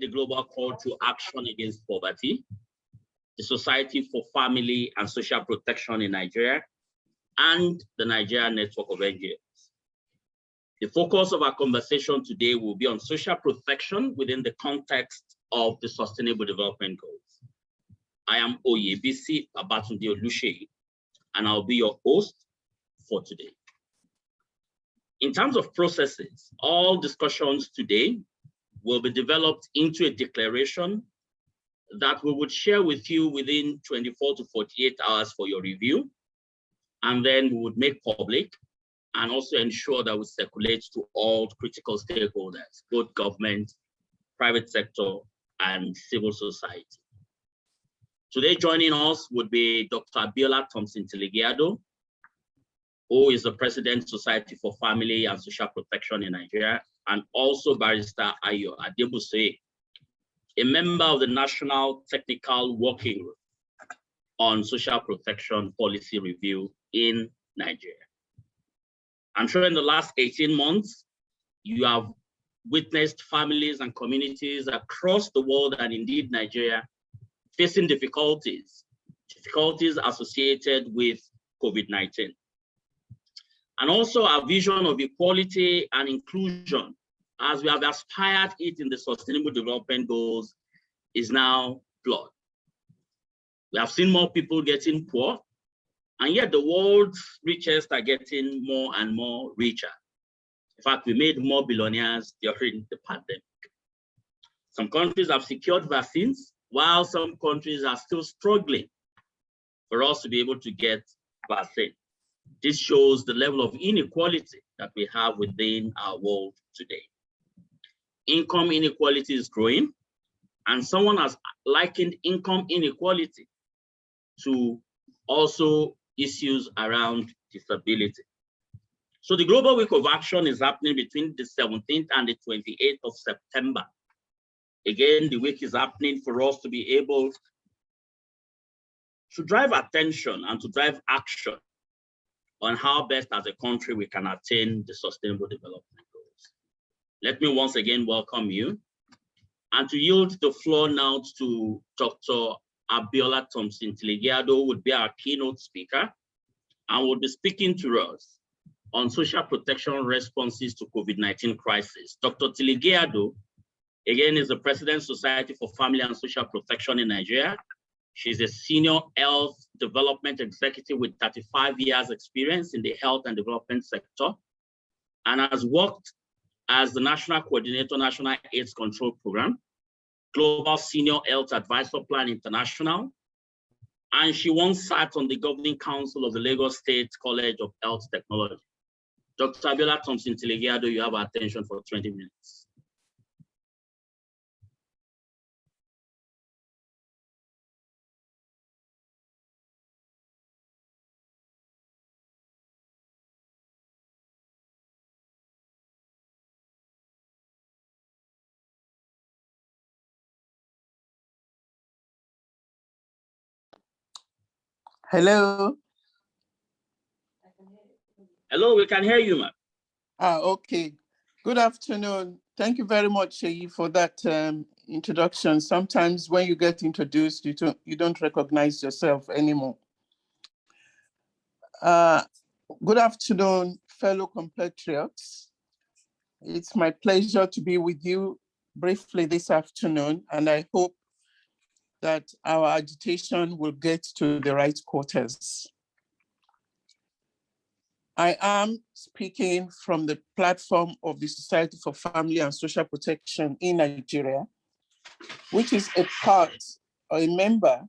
the Global Call to Action Against Poverty, the Society for Family and Social Protection in Nigeria, and the Nigeria Network of NGOs. The focus of our conversation today will be on social protection within the context of the Sustainable Development Goals. I am Oyebisi Babatunde Oluseyi, and I'll be your host for today. In terms of processes, all discussions today will be developed into a declaration that we would share with you within 24 to 48 hours for your review, and then we would make public and also ensure that we circulate to all critical stakeholders, both government, private sector, and civil society. Today joining us would be Dr. Abiola Thompson-Tiligiado, who is the President, Society for Family and Social Protection in Nigeria, and also Barrister Ayo Adebuse, a member of the National Technical Working Group on Social Protection Policy Review in Nigeria. I'm sure in the last 18 months, you have witnessed families and communities across the world and indeed Nigeria facing difficulties associated with COVID-19. And also our vision of equality and inclusion, as we have aspired it in the Sustainable Development Goals, is now flawed. We have seen more people getting poor, and yet the world's richest are getting more and more richer. In fact, we made more billionaires during the pandemic. Some countries have secured vaccines, while some countries are still struggling for us to be able to get vaccine. This shows the level of inequality that we have within our world today. Income inequality is growing, and someone has likened income inequality to also issues around disability. So the Global Week of Action is happening between the 17th and the 28th of September. Again, the week is happening for us to be able to drive attention and to drive action on how best as a country we can attain the Sustainable Development Goals. Let me once again welcome you and to yield the floor now to Dr. Abiola Thompson-Tiligiado, who would be our keynote speaker and will be speaking to us on social protection responses to COVID-19 crisis. Dr. Tiligiado, again, is the President, Society for Family and Social Protection in Nigeria. She's a senior health development executive with 35 years experience in the health and development sector, and has worked as the National Coordinator, National AIDS Control Program, Global Senior Health Advisor Plan International, and she once sat on the Governing Council of the Lagos State College of Health Technology. Dr. Abiola Thompson-Tiligiado, you have our attention for 20 minutes. Hello. Hello, we can hear you, ma'am. Okay. Good afternoon. Thank you very much, Sheyi, for that introduction. Sometimes when you get introduced, you don't recognize yourself anymore. Good afternoon, fellow compatriots. It's my pleasure to be with you briefly this afternoon, and I hope that our agitation will get to the right quarters. I am speaking from the platform of the Society for Family and Social Protection in Nigeria, which is a part or a member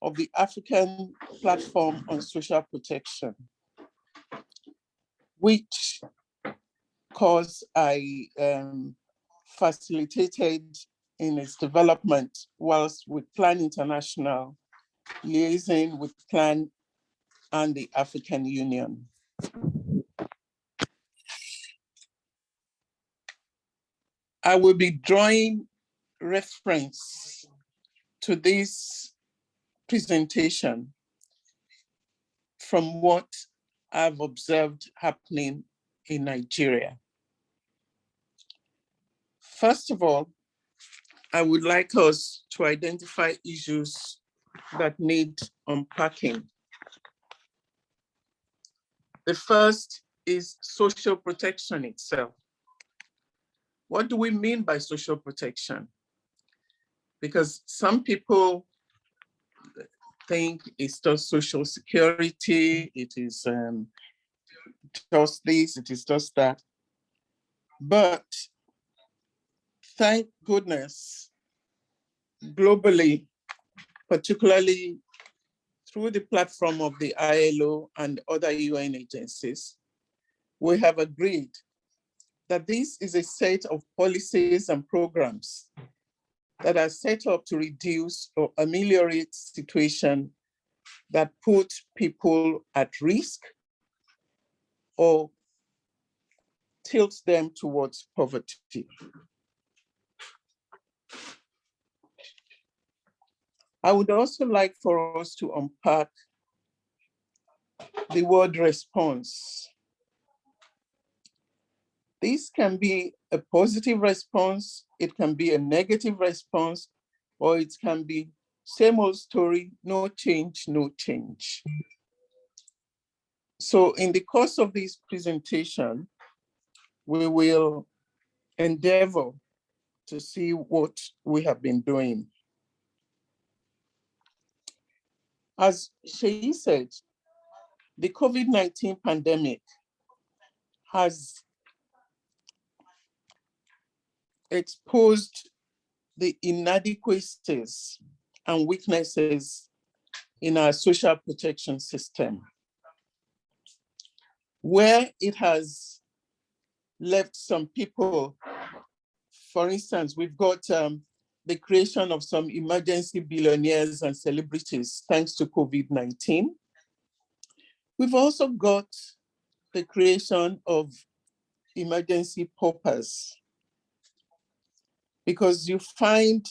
of the African Platform on Social Protection, which course I facilitated in its development whilst with Plan International, liaising with Plan and the African Union. I will be drawing reference to this presentation from what I've observed happening in Nigeria. First of all, I would like us to identify issues that need unpacking. The first is social protection itself. What do we mean by social protection? Because some people think it's just social security, it is just this, it is just that. But thank goodness, globally, particularly through the platform of the ILO and other UN agencies, we have agreed that this is a set of policies and programs that are set up to reduce or ameliorate situations that put people at risk or tilt them towards poverty. I would also like for us to unpack the word response. This can be a positive response, it can be a negative response, or it can be same old story, no change, no change. So in the course of this presentation, we will endeavor to see what we have been doing. As Sheyi said, the COVID-19 pandemic has exposed the inadequacies and weaknesses in our social protection system, where it has left some people. For instance, we've got the creation of some emergency billionaires and celebrities thanks to COVID-19. We've also got the creation of emergency paupers, because you find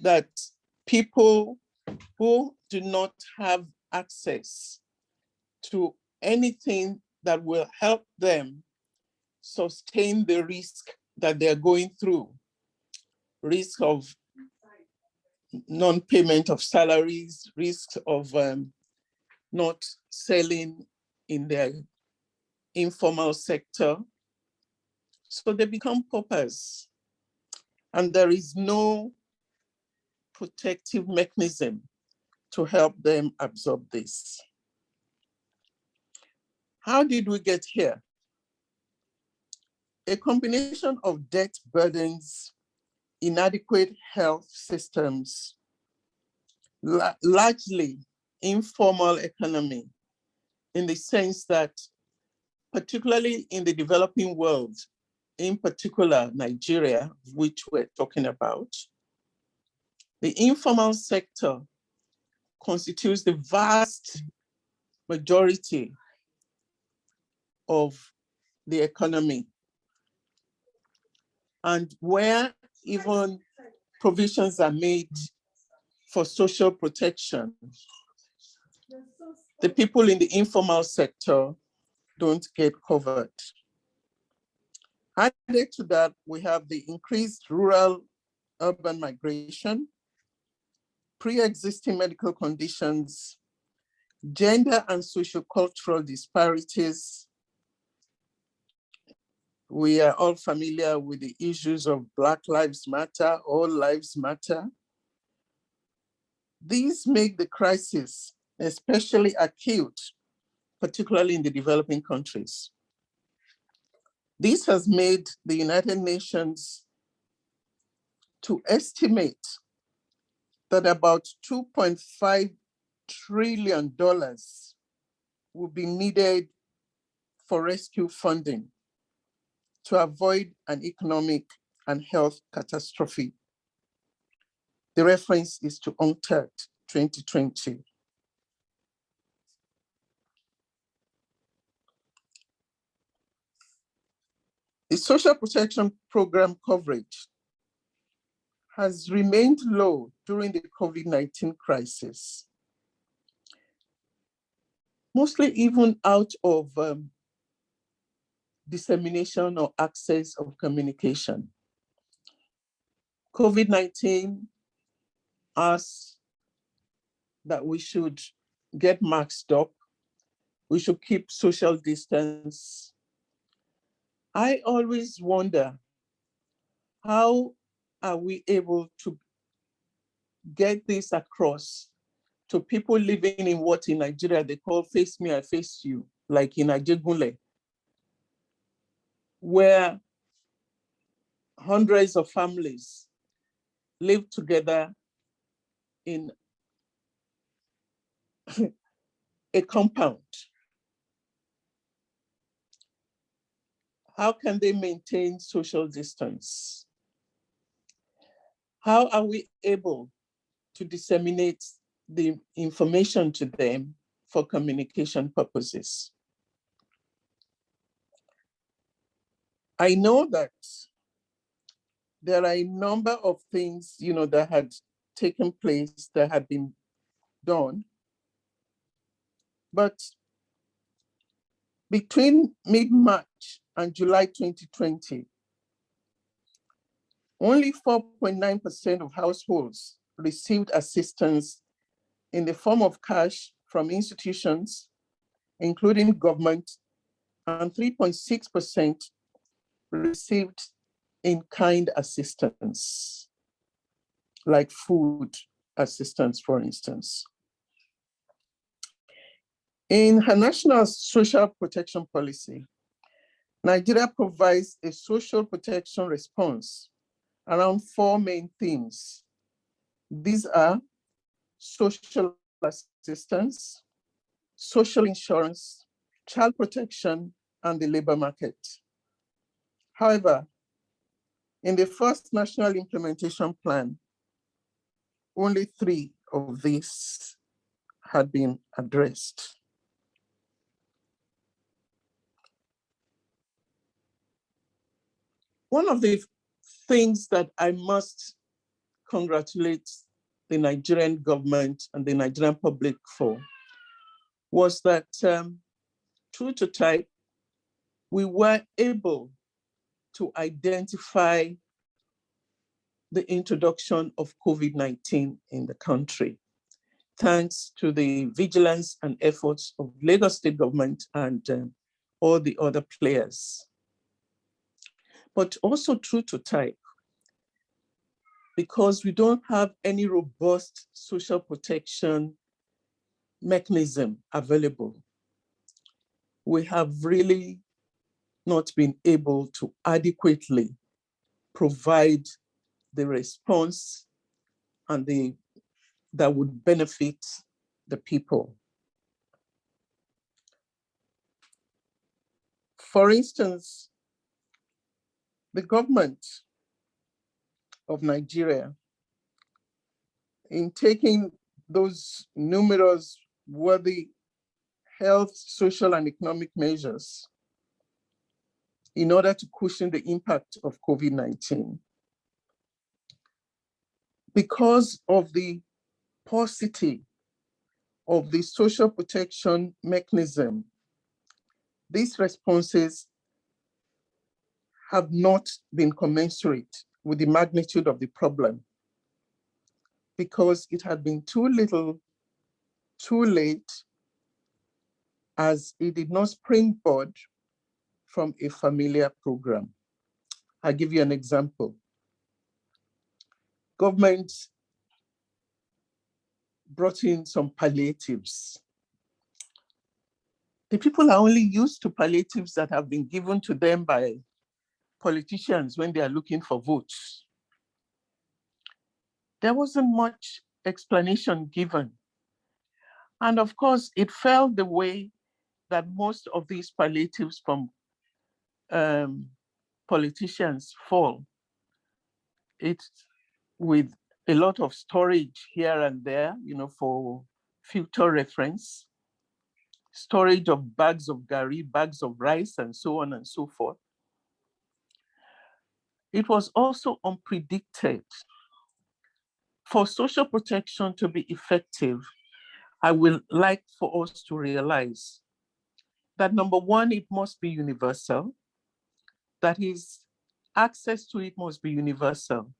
that people who do not have access to anything that will help them sustain the risk that they're going through, risk of non-payment of salaries, risk of not selling in their informal sector. So they become paupers, and there is no protective mechanism to help them absorb this. How did we get here? A combination of debt burdens, inadequate health systems, largely informal economy, in the sense that, particularly in the developing world, in particular Nigeria, which we're talking about, the informal sector constitutes the vast majority of the economy. And where even provisions are made for social protection, the people in the informal sector don't get covered. Added to that, we have the increased rural-urban migration, pre-existing medical conditions, gender and sociocultural disparities. We are all familiar with the issues of Black Lives Matter, All Lives Matter. These make the crisis especially acute, particularly in the developing countries. This has made the United Nations to estimate that about $2.5 trillion will be needed for rescue funding to avoid an economic and health catastrophe. The reference is to UNCTAD 2020. The social protection program coverage has remained low during the COVID-19 crisis, mostly even out of dissemination or access of communication. COVID-19 asks that we should get masked up, we should keep social distance. I always wonder, how are we able to get this across to people living in what in Nigeria they call face me, I face you, like in Ajegunle, where hundreds of families live together in a compound. How can they maintain social distance? How are we able to disseminate the information to them for communication purposes? I know that there are a number of things, that had taken place, that had been done, but between mid-March and July 2020, only 4.9% of households received assistance in the form of cash from institutions, including government, and 3.6% received in-kind assistance, like food assistance, for instance. In her national social protection policy, Nigeria provides a social protection response around 4 main themes. These are social assistance, social insurance, child protection, and the labor market. However, in the first national implementation plan, only 3 of these had been addressed. One of the things that I must congratulate the Nigerian government and the Nigerian public for was that, true to type, we were able to identify the introduction of COVID-19 in the country, thanks to the vigilance and efforts of Lagos State government and all the other players. But also true to type, because we don't have any robust social protection mechanism available, we have really not been able to adequately provide the response and that would benefit the people. For instance, the government of Nigeria, in taking those numerous worthy health, social, and economic measures in order to cushion the impact of COVID-19, because of the paucity of the social protection mechanism, these responses have not been commensurate with the magnitude of the problem, because it had been too little, too late, as it did not springboard from a familiar program. I'll give you an example. Government brought in some palliatives. The people are only used to palliatives that have been given to them by politicians when they are looking for votes. There wasn't much explanation given. And of course, it fell the way that most of these palliatives from politicians fall. It's with a lot of storage here and there, for future reference, storage of bags of gari, bags of rice, and so on and so forth. It was also unpredicted. For social protection to be effective, I would like for us to realize that, number one, it must be universal. That is, access to it must be universal.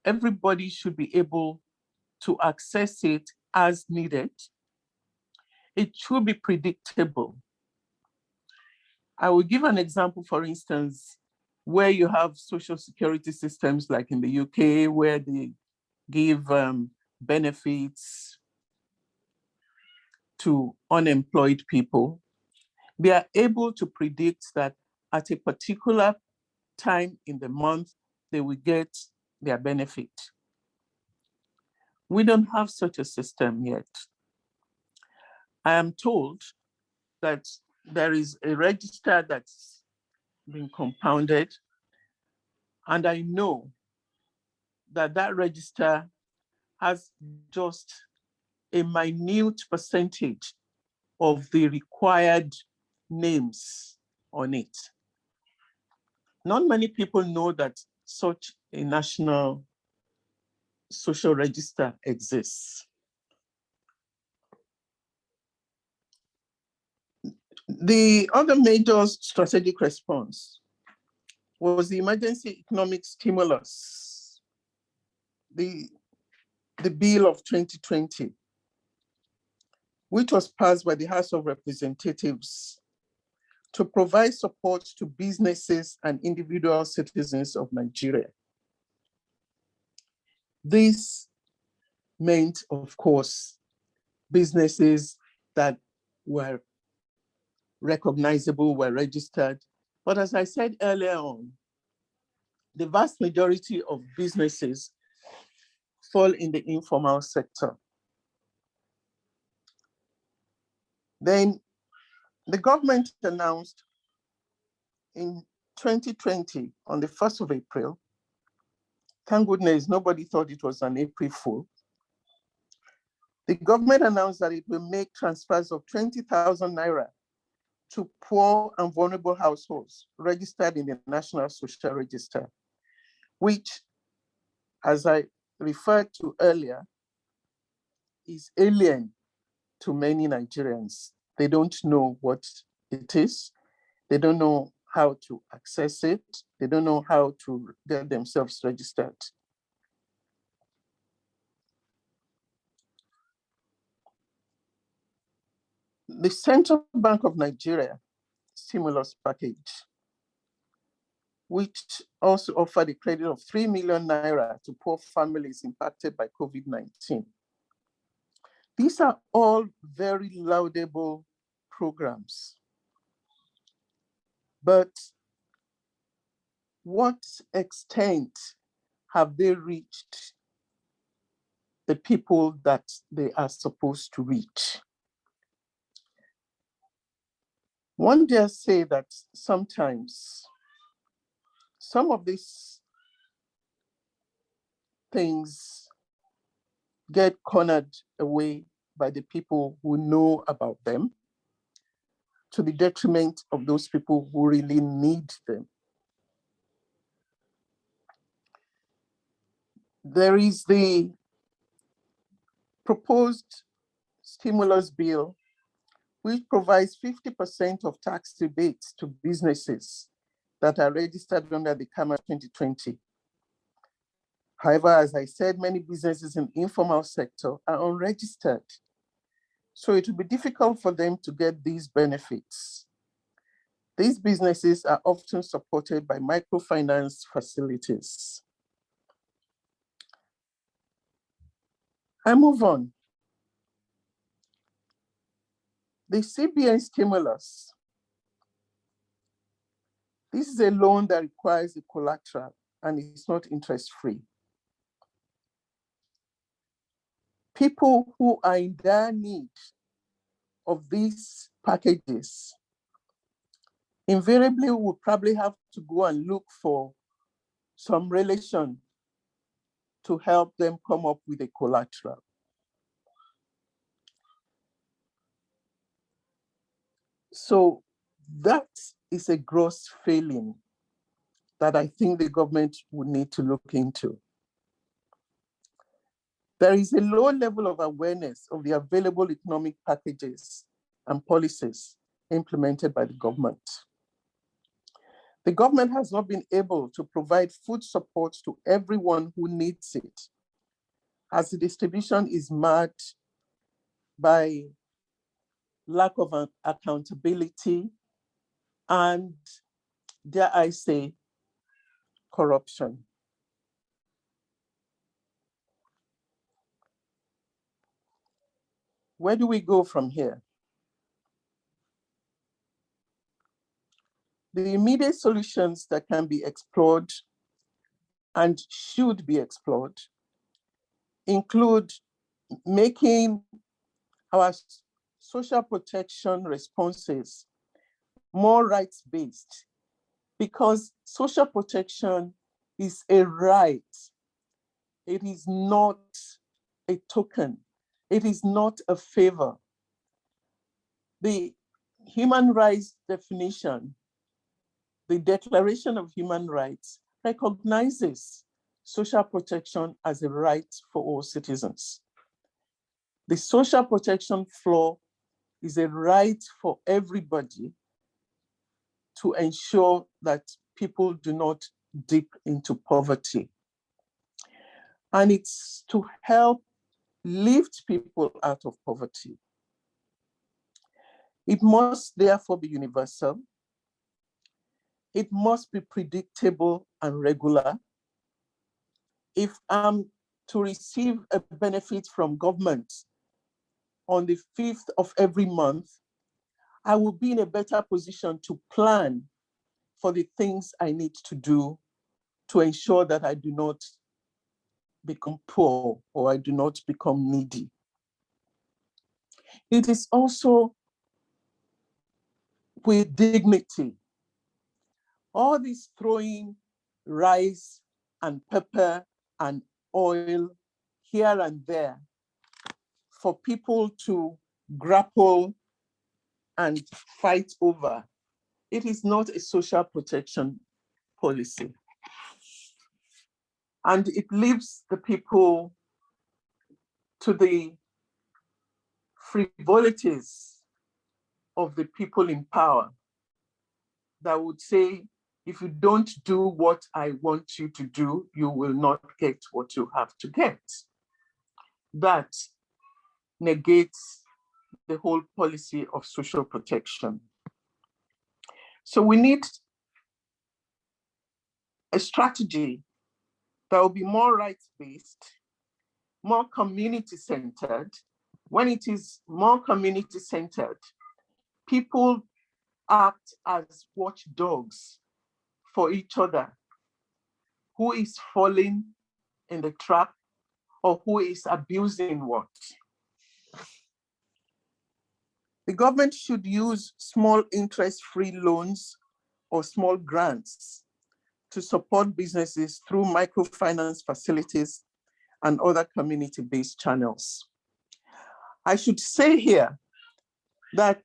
everybody should be able to access it as needed. It should be predictable. I will give an example, for instance, where you have social security systems like in the UK, where they give benefits to unemployed people. They are able to predict that at a particular time in the month, they will get their benefit. We don't have such a system yet. I am told that there is a register that's been compounded, and I know that that register has just a minute percentage of the required names on it. Not many people know that such a national social register exists. The other major strategic response was the emergency economic stimulus, the bill of 2020, which was passed by the House of Representatives to provide support to businesses and individual citizens of Nigeria. This meant, of course, businesses that were recognizable, were registered. But as I said earlier on, the vast majority of businesses fall in the informal sector. Then the government announced in 2020, on the 1st of April, thank goodness nobody thought it was an April Fool, the government announced that it will make transfers of 20,000 naira to poor and vulnerable households registered in the National Social Register, which, as I referred to earlier, is alien to many Nigerians. They don't know what it is. They don't know how to access it. They don't know how to get themselves registered. The Central Bank of Nigeria stimulus package, which also offered a credit of 3 million naira to poor families impacted by COVID-19. These are all very laudable programs. But what extent have they reached the people that they are supposed to reach? One dare say that sometimes some of these things get cornered away by the people who know about them, to the detriment of those people who really need them. There is the proposed stimulus bill, which provides 50% of tax rebates to businesses that are registered under the CAMA 2020. However, as I said, many businesses in the informal sector are unregistered, so it will be difficult for them to get these benefits. These businesses are often supported by microfinance facilities. I move on. The CBN stimulus. This is a loan that requires a collateral and it's not interest-free. People who are in dire need of these packages invariably would probably have to go and look for some relation to help them come up with a collateral. So that is a gross failing that I think the government would need to look into. There is a low level of awareness of the available economic packages and policies implemented by the government. The government has not been able to provide food support to everyone who needs it, as the distribution is marked by lack of accountability and, dare I say, corruption. Where do we go from here? The immediate solutions that can be explored and should be explored include making our social protection responses more rights-based, because social protection is a right. It is not a token. It is not a favor. The human rights definition, the Declaration of Human Rights, recognizes social protection as a right for all citizens. The social protection floor is a right for everybody to ensure that people do not dip into poverty. And it's to help lift people out of poverty. It must therefore be universal. It must be predictable and regular. If I'm to receive a benefit from government on the 5th of every month, I will be in a better position to plan for the things I need to do to ensure that I do not become poor or I do not become needy. It is also with dignity. All this throwing rice and pepper and oil here and there for people to grapple and fight over, it is not a social protection policy. And it leaves the people to the frivolities of the people in power that would say, if you don't do what I want you to do, you will not get what you have to get. That negates the whole policy of social protection. So we need a strategy that will be more rights-based, more community-centered. When it is more community-centered, people act as watchdogs for each other. Who is falling in the trap or who is abusing what? The government should use small interest-free loans or small grants to support businesses through microfinance facilities and other community-based channels. I should say here that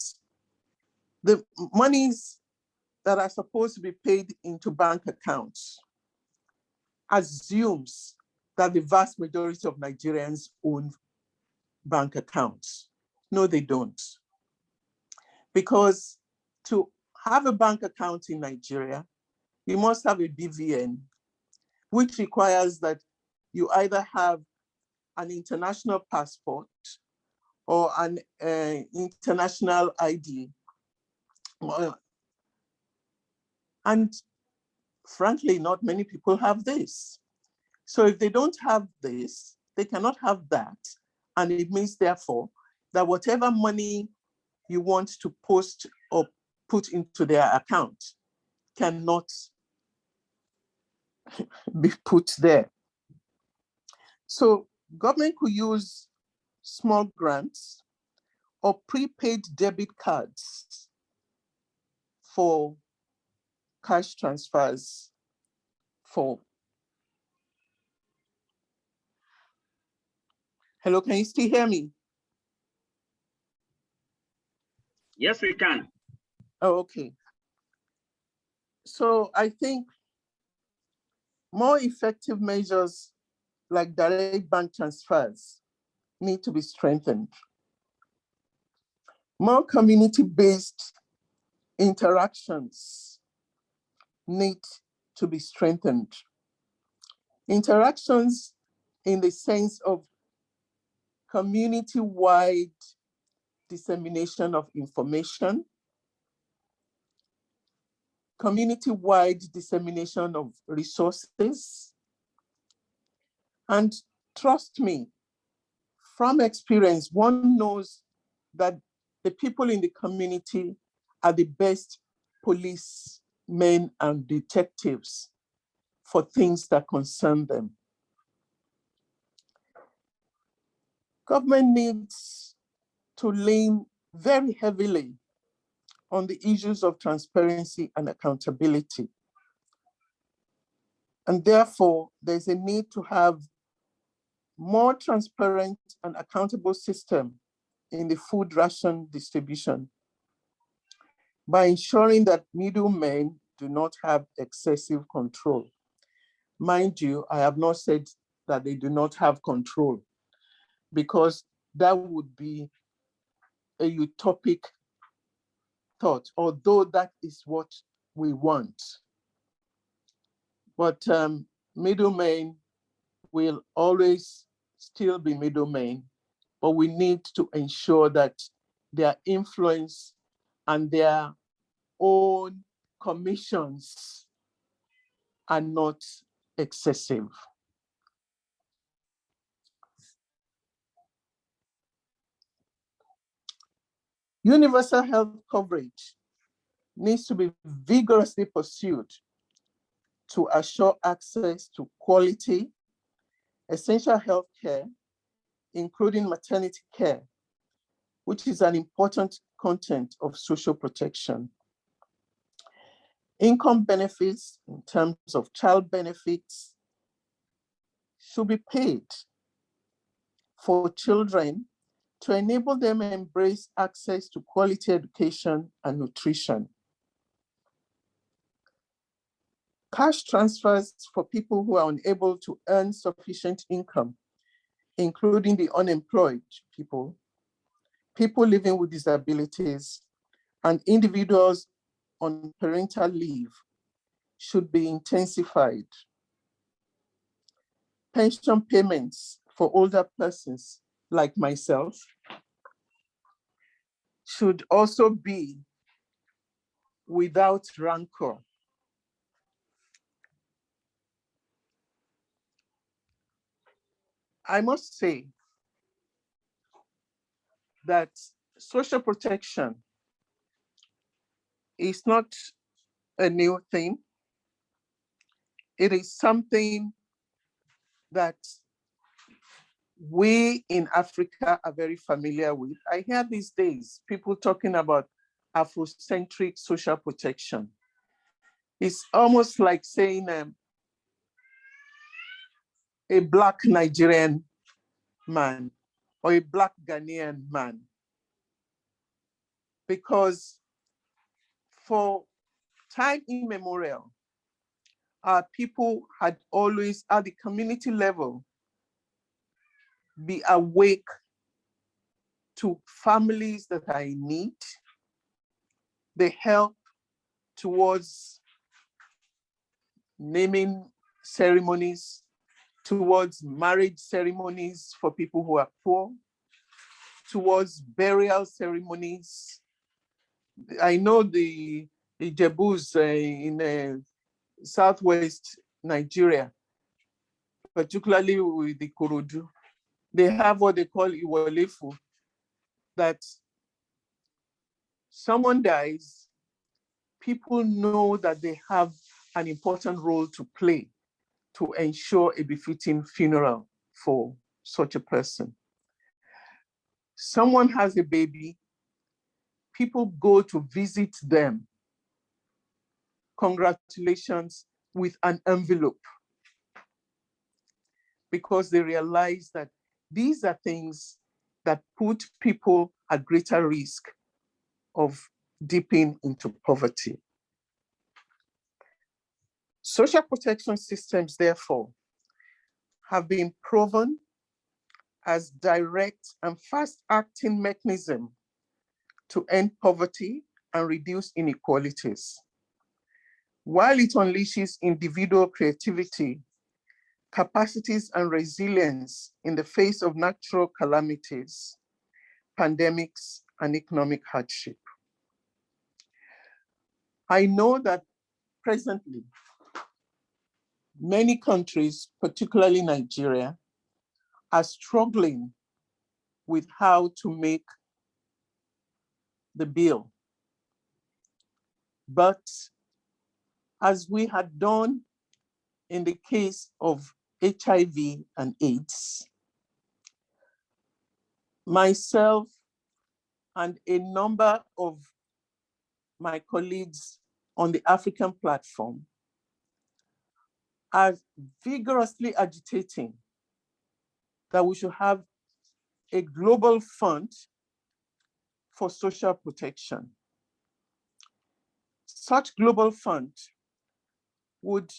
the monies that are supposed to be paid into bank accounts assumes that the vast majority of Nigerians own bank accounts. No, they don't. Because to have a bank account in Nigeria, you must have a BVN, which requires that you either have an international passport or an international ID. And frankly, not many people have this. So if they don't have this, they cannot have that. And it means, therefore, that whatever money you want to post or put into their account cannot be put there. So government could use small grants or prepaid debit cards for cash transfers for. Hello, can you still hear me? Yes, we can. Oh, okay. So I think more effective measures like direct bank transfers need to be strengthened. More community-based interactions need to be strengthened. Interactions in the sense of community-wide dissemination of information, community-wide dissemination of resources, and trust me, from experience, one knows that the people in the community are the best policemen and detectives for things that concern them. Government needs to lean very heavily on the issues of transparency and accountability. And therefore, there's a need to have more transparent and accountable system in the food ration distribution by ensuring that middlemen do not have excessive control. Mind you, I have not said that they do not have control, because that would be a utopic thought, although that is what we want. But middlemen will always still be middlemen, but we need to ensure that their influence and their own commissions are not excessive. Universal health coverage needs to be vigorously pursued to assure access to quality, essential health care, including maternity care, which is an important content of social protection. Income benefits in terms of child benefits should be paid for children to enable them to embrace access to quality education and nutrition. Cash transfers for people who are unable to earn sufficient income, including the unemployed people, people living with disabilities, and individuals on parental leave should be intensified. Pension payments for older persons like myself should also be without rancor. I must say that social protection is not a new thing. It is something that we in Africa are very familiar with. I hear these days people talking about Afrocentric social protection. It's almost like saying a Black Nigerian man or a Black Ghanaian man. Because for time immemorial, our people had always, at the community level, be awake to families that are in need. They help towards naming ceremonies, towards marriage ceremonies for people who are poor, towards burial ceremonies. I know the Ijebus in southwest Nigeria, particularly with the Korodu, they have what they call Iwolefu, that someone dies, people know that they have an important role to play to ensure a befitting funeral for such a person. Someone has a baby, people go to visit them. Congratulations, with an envelope, because they realize that these are things that put people at greater risk of dipping into poverty. Social protection systems, therefore, have been proven as direct and fast-acting mechanism to end poverty and reduce inequalities. while it unleashes individual creativity, capacities, and resilience in the face of natural calamities, pandemics, and economic hardship. I know that presently, many countries, particularly Nigeria, are struggling with how to make the bill. But as we had done in the case of HIV and AIDS, myself and a number of my colleagues on the African platform are vigorously agitating that we should have a global fund for social protection. Such global fund would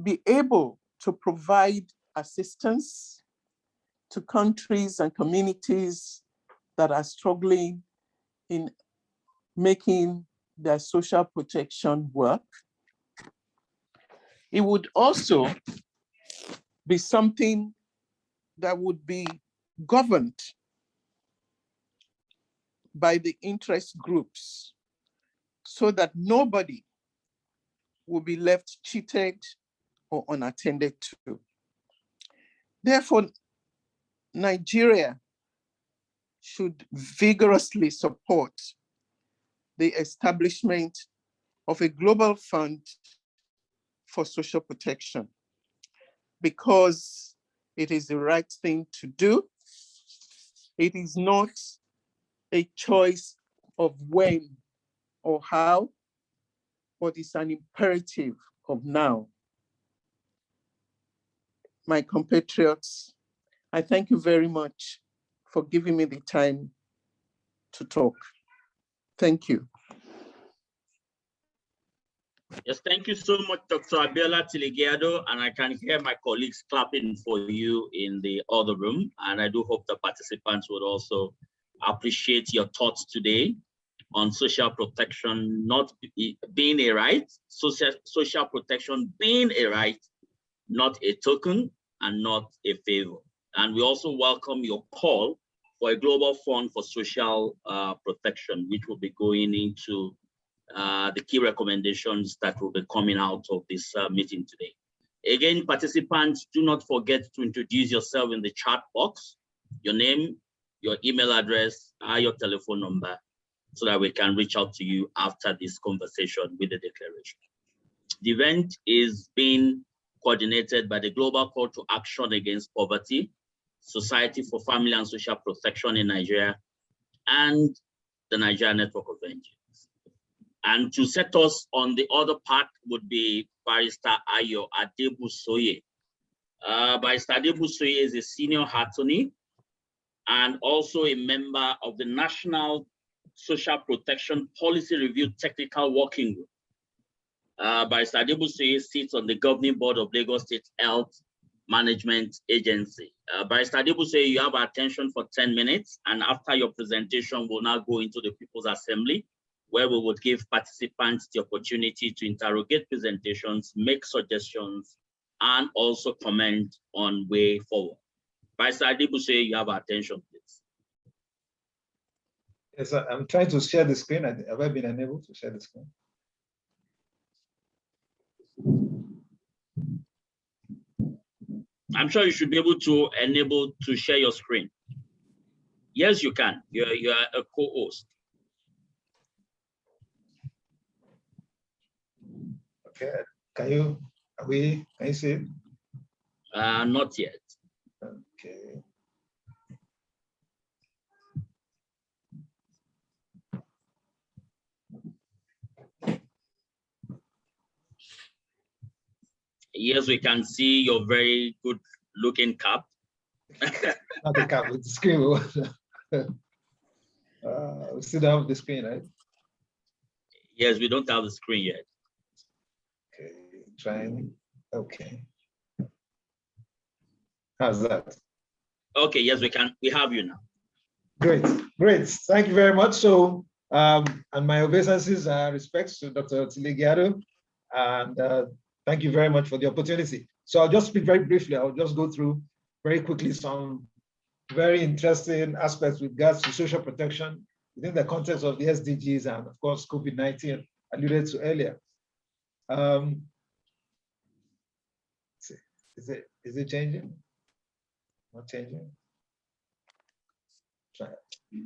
be able to provide assistance to countries and communities that are struggling in making their social protection work. It would also be something that would be governed by the interest groups so that nobody will be left cheated or unattended to. Therefore, Nigeria should vigorously support the establishment of a global fund for social protection because it is the right thing to do. It is not a choice of when or how, but it's an imperative of now. My compatriots, I thank you very much for giving me the time to talk. Thank you. Yes, thank you so much, Dr. Abiola Tiligiado, and I can hear my colleagues clapping for you in the other room, and I do hope the participants would also appreciate your thoughts today on social protection not being a right, social protection being a right, not a token and not a favor. And we also welcome your call for a global fund for social protection, which will be going into the key recommendations that will be coming out of this meeting today. Again, participants, do not forget to introduce yourself in the chat box, your name, your email address, your telephone number, so that we can reach out to you after this conversation with the declaration. The event is being coordinated by the Global Call to Action Against Poverty, Society for Family and Social Protection in Nigeria, and the Nigeria Network of NGOs. And to set us on the other part would be Barrister Ayo Adebusoye. Barrister Adebusoye is a senior attorney and also a member of the National Social Protection Policy Review Technical Working Group. Barrister Adebusoye sits on the governing board of Lagos State Health Management Agency. Barrister Adebusoye, you have our attention for 10 minutes, and after your presentation, we'll now go into the People's Assembly, where we would give participants the opportunity to interrogate presentations, make suggestions, and also comment on way forward. Barrister Adebusoye, you have our attention, please. Yes, I'm trying to share the screen. Have I been unable to share the screen? I'm sure you should be able to enable to share your screen. Yes, you can. You're a co-host. Okay. Can you see it? Not yet. Okay. Yes, we can see your very good looking cap. Not the cap, it's the screen. We still don't have the screen, right? Yes, we don't have the screen yet. Okay, trying. Okay. How's that? Okay, yes, we can. We have you now. Great, great. Thank you very much. So, and my obeisances respects to Dr. Tiligiado. And thank you very much for the opportunity. So I'll just speak very briefly. I'll just go through very quickly some very interesting aspects with regards to social protection within the context of the SDGs and of course COVID-19 alluded to earlier. Is it changing? Not changing. Try it.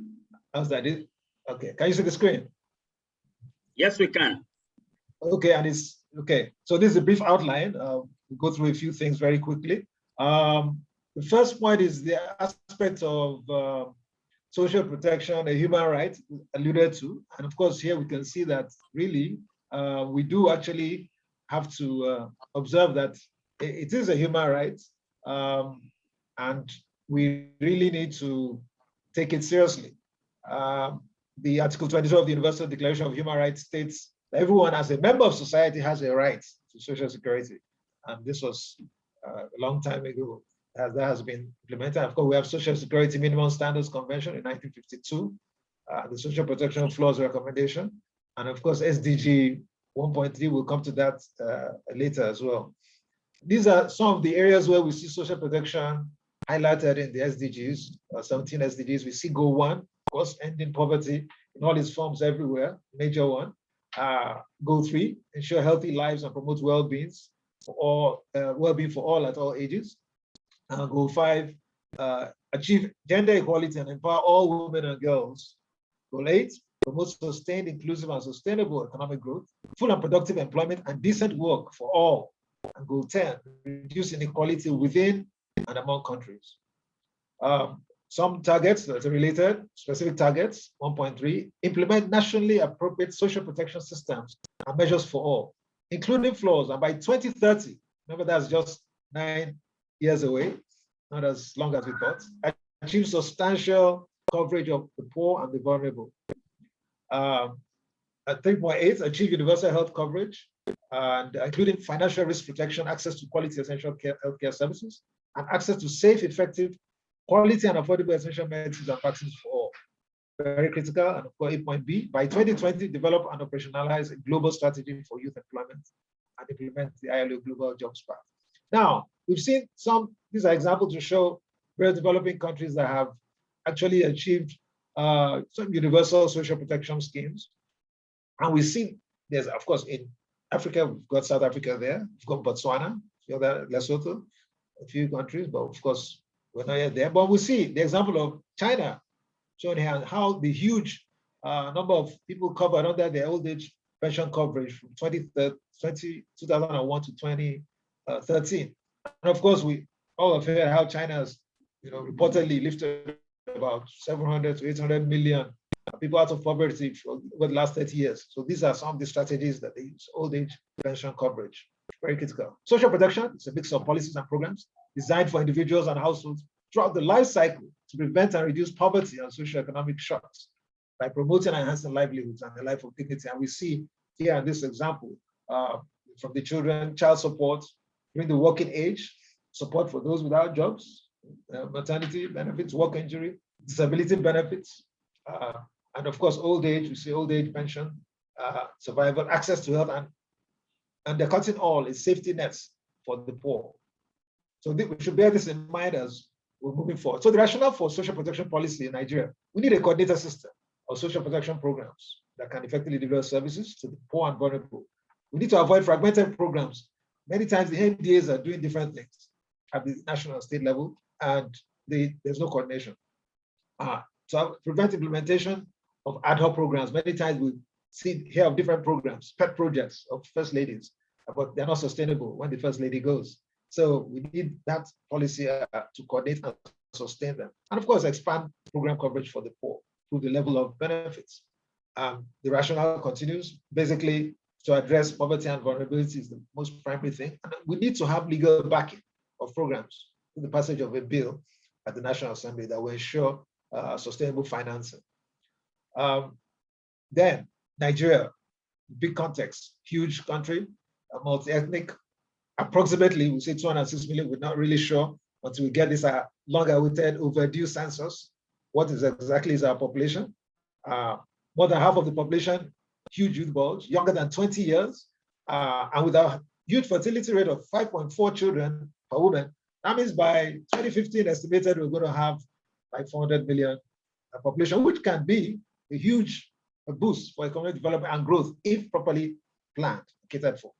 How's that? Okay. Can you see the screen? Yes, we can. Okay, and it's okay. So this is a brief outline. We'll go through a few things very quickly. The first point is the aspect of social protection, a human right alluded to. And of course, here we can see that really we do actually have to observe that it is a human right. And we really need to take it seriously. The Article 22 of the Universal Declaration of Human Rights states that everyone as a member of society has a right to social security. And this was a long time ago as that has been implemented. Of course, we have Social Security Minimum Standards Convention in 1952, the Social Protection Floors Recommendation, and of course, SDG 1.3, we'll come to that later as well. These are some of the areas where we see social protection highlighted in the SDGs, 17 SDGs. We see goal 1, of course, ending poverty in all its forms everywhere, major one. Goal 3, ensure healthy lives and promote well-being for all at all ages. Goal 5, achieve gender equality and empower all women and girls. Goal 8, promote sustained, inclusive, and sustainable economic growth, full and productive employment, and decent work for all. And goal 10, reduce inequality within and among countries. Some targets that are related, specific targets, 1.3, implement nationally appropriate social protection systems and measures for all, including flaws. And by 2030, remember that's just 9 years away, not as long as we thought, achieve substantial coverage of the poor and the vulnerable. At 3.8, achieve universal health coverage, and including financial risk protection, access to quality essential healthcare services, and access to safe, effective, quality and affordable essential medicines and vaccines for all. Very critical. And of course, 8.B, by 2020, develop and operationalize a global strategy for youth employment and implement the ILO Global Jobs Pact. Now, we've seen these are examples to show where developing countries that have actually achieved some universal social protection schemes. And we've seen there's, of course, in Africa, we've got South Africa there, we've got Botswana, Lesotho, a few countries, but of course, we're not yet there. But we see the example of China shown here, how the huge number of people covered under their old age pension coverage from 2001 to 2013. And of course, we all have heard how China has, reportedly lifted about 700 to 800 million people out of poverty over the last 30 years. So these are some of the strategies that they use, old age pension coverage, very critical. Social protection is a mix of policies and programs designed for individuals and households throughout the life cycle to prevent and reduce poverty and socioeconomic shocks by promoting and enhancing livelihoods and a life of dignity. And we see here in this example from the children, child support during the working age, support for those without jobs, maternity benefits, work injury, disability benefits, and of course, old age, we see old age pension, survival, access to health, and the cutting all is safety nets for the poor. So we should bear this in mind as we're moving forward. So the rationale for social protection policy in Nigeria, we need a coordinated system of social protection programs that can effectively deliver services to the poor and vulnerable. We need to avoid fragmented programs. Many times the MDAs are doing different things at the national and state level, and there's no coordination. To prevent implementation of ad hoc programs, many times we hear of different programs, pet projects of first ladies, but they're not sustainable when the first lady goes. So we need that policy to coordinate and sustain them. And of course, expand program coverage for the poor through the level of benefits. The rationale continues, basically to address poverty and vulnerability is the most primary thing. And we need to have legal backing of programs through the passage of a bill at the National Assembly that will ensure sustainable financing. Then Nigeria, big context, huge country, multi-ethnic, approximately, we say 206 million, we're not really sure until we get this long-awaited overdue census. What exactly is our population? More than half of the population, huge youth bulge, younger than 20 years, And with a youth fertility rate of 5.4 children per woman, that means by 2015, estimated we're going to have like 400 million population, which can be a huge boost for economic development and growth if properly planned, catered for.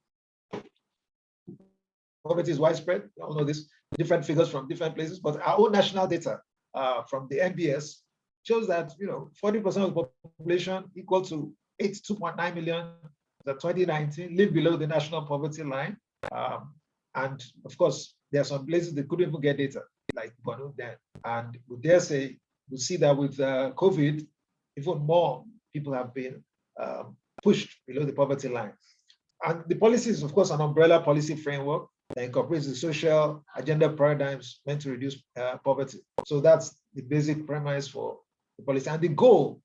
Poverty is widespread. We all know this, different figures from different places, but our own national data from the NBS shows that 40% of the population, equal to 82.9 million, that 2019 live below the national poverty line. And of course, there are some places they couldn't even get data, like Borno then. And we dare say, we see that with COVID, even more people have been pushed below the poverty line. And the policy is, of course, an umbrella policy framework that incorporates the social agenda paradigms meant to reduce poverty. So that's the basic premise for the policy. And the goal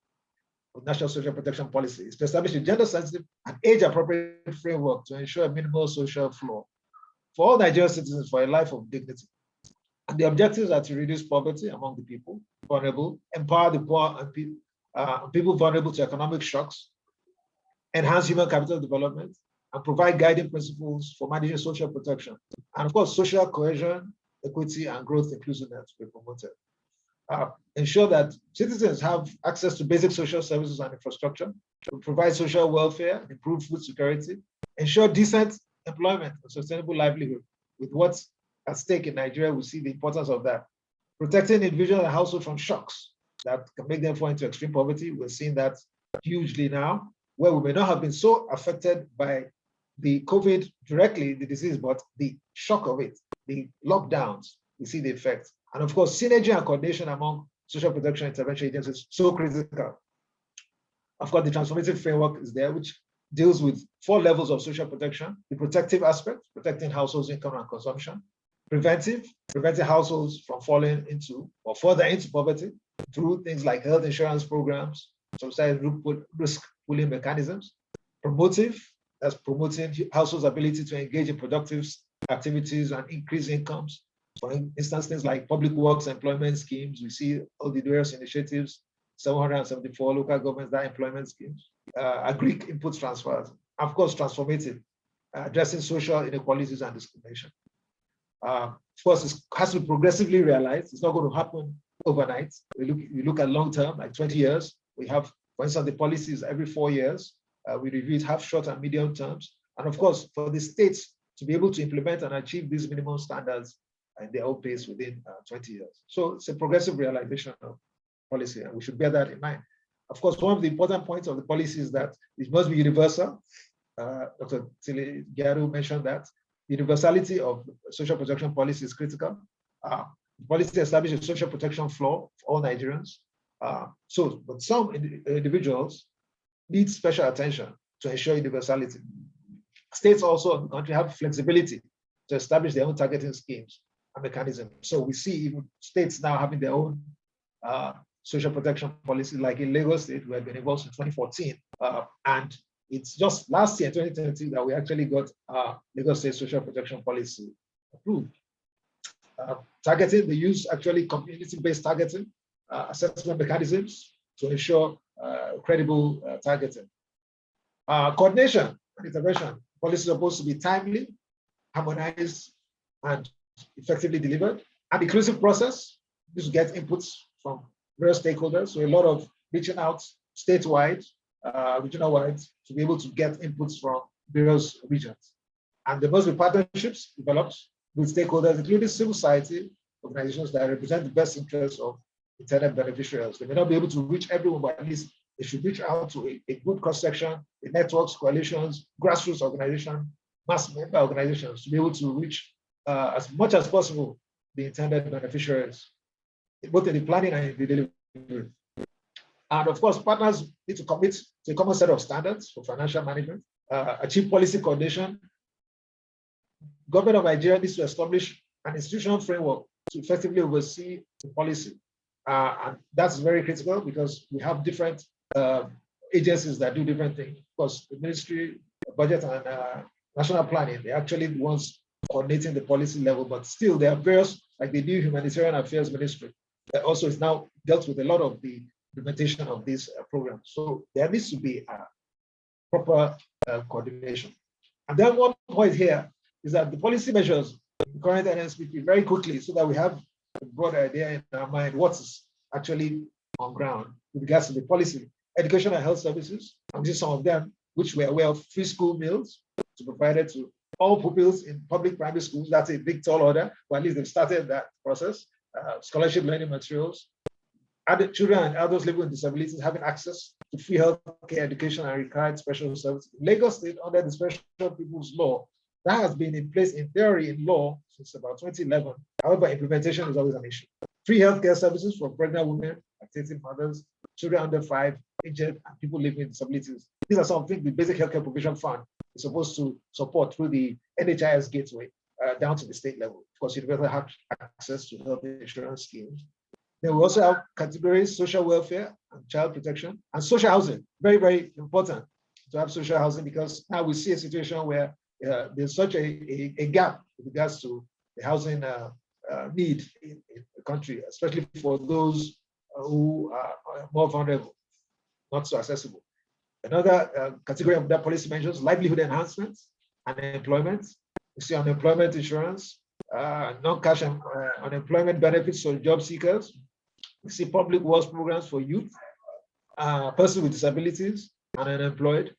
of National Social Protection Policy is to establish a gender-sensitive and age-appropriate framework to ensure a minimal social floor for all Nigerian citizens for a life of dignity. And the objectives are to reduce poverty among the people vulnerable, empower the poor and people vulnerable to economic shocks, enhance human capital development, and provide guiding principles for managing social protection. And of course, social cohesion, equity, and growth inclusiveness will be promoted. Ensure that citizens have access to basic social services and infrastructure, provide social welfare, improve food security, ensure decent employment and sustainable livelihood. With what's at stake in Nigeria, we see the importance of that. Protecting individuals and households from shocks that can make them fall into extreme poverty. We're seeing that hugely now, where we may not have been so affected by the COVID directly, the disease, but the shock of it, the lockdowns, we see the effects. And of course, synergy and coordination among social protection intervention agencies, so critical. Of course, the transformative framework is there, which deals with 4 levels of social protection: the protective aspect, protecting households' income and consumption; preventing households from falling into or further into poverty through things like health insurance programs, subsidized risk pooling mechanisms; promotive, that's promoting households' ability to engage in productive activities and increase incomes. For instance, things like public works employment schemes. We see all the various initiatives, 774 local governments, that employment schemes, agri input transfers. Of course, transformative, addressing social inequalities and discrimination. Of course, it has to be progressively realized. It's not going to happen overnight. We look at long term, like 20 years. We have, for instance, the policies every 4 years. We review it, have short and medium terms. And of course, for the states to be able to implement and achieve these minimum standards in their own pace within 20 years. So it's a progressive realization of policy, and we should bear that in mind. Of course, one of the important points of the policy is that it must be universal. Dr. Tile Gyaru mentioned that. Universality of social protection policy is critical. The policy establishes a social protection floor for all Nigerians. But some individuals need special attention to ensure universality. States also in the country have flexibility to establish their own targeting schemes and mechanisms. So we see even states now having their own social protection policy, like in Lagos State, we have been involved in 2014. And it's just last year, 2020, that we actually got Lagos State social protection policy approved. Targeting, they use actually community-based targeting, assessment mechanisms to ensure credible targeting. Coordination and intervention. Policy is supposed to be timely, harmonized, and effectively delivered. An inclusive process, this to get inputs from various stakeholders. So a lot of reaching out statewide, regional-wide, to be able to get inputs from various regions. And there must be partnerships developed with stakeholders, including civil society organizations that represent the best interests of intended beneficiaries. They may not be able to reach everyone, but at least they should reach out to a good cross-section, the networks, coalitions, grassroots organizations, mass member organizations, to be able to reach as much as possible the intended beneficiaries, both in the planning and in the delivery. And of course, partners need to commit to a common set of standards for financial management, achieve policy coordination. Government of Nigeria needs to establish an institutional framework to effectively oversee the policy. And that's very critical because we have different agencies that do different things. Of course, the Ministry of Budget and National Planning, they're actually the ones coordinating the policy level, but still there are various, like the new Humanitarian Affairs Ministry, that also is now dealt with a lot of the implementation of these programs. So there needs to be a proper coordination. And then one point here is that the policy measures, the current NSPP, very quickly, so that we have a broad idea in our mind what's actually on ground with regards to the policy. Education and health services, and this is some of them, which we're aware of. Free school meals to be provided to all pupils in public primary schools. That's a big tall order, but at least they've started that process. Scholarship learning materials. Children and adults living with disabilities having access to free health care, education, and required special services. In Lagos State, under the Special People's Law, that has been in place in theory in law since about 2011. However, implementation is always an issue. Free healthcare services for pregnant women, lactating mothers, children under 5, aged, and people living with disabilities. These are some things the Basic Healthcare Provision Fund is supposed to support through the NHIS gateway down to the state level. Of course, universal have access to health insurance schemes. Then we also have categories: social welfare and child protection, and social housing. Very, very important to have social housing, because now we see a situation where there's such a gap with regards to the housing need in the country, especially for those who are more vulnerable, not so accessible. Another category of that policy mentions livelihood enhancements and employment. You see unemployment insurance, non-cash unemployment benefits for job seekers. We see public works programs for youth, persons with disabilities, and unemployed,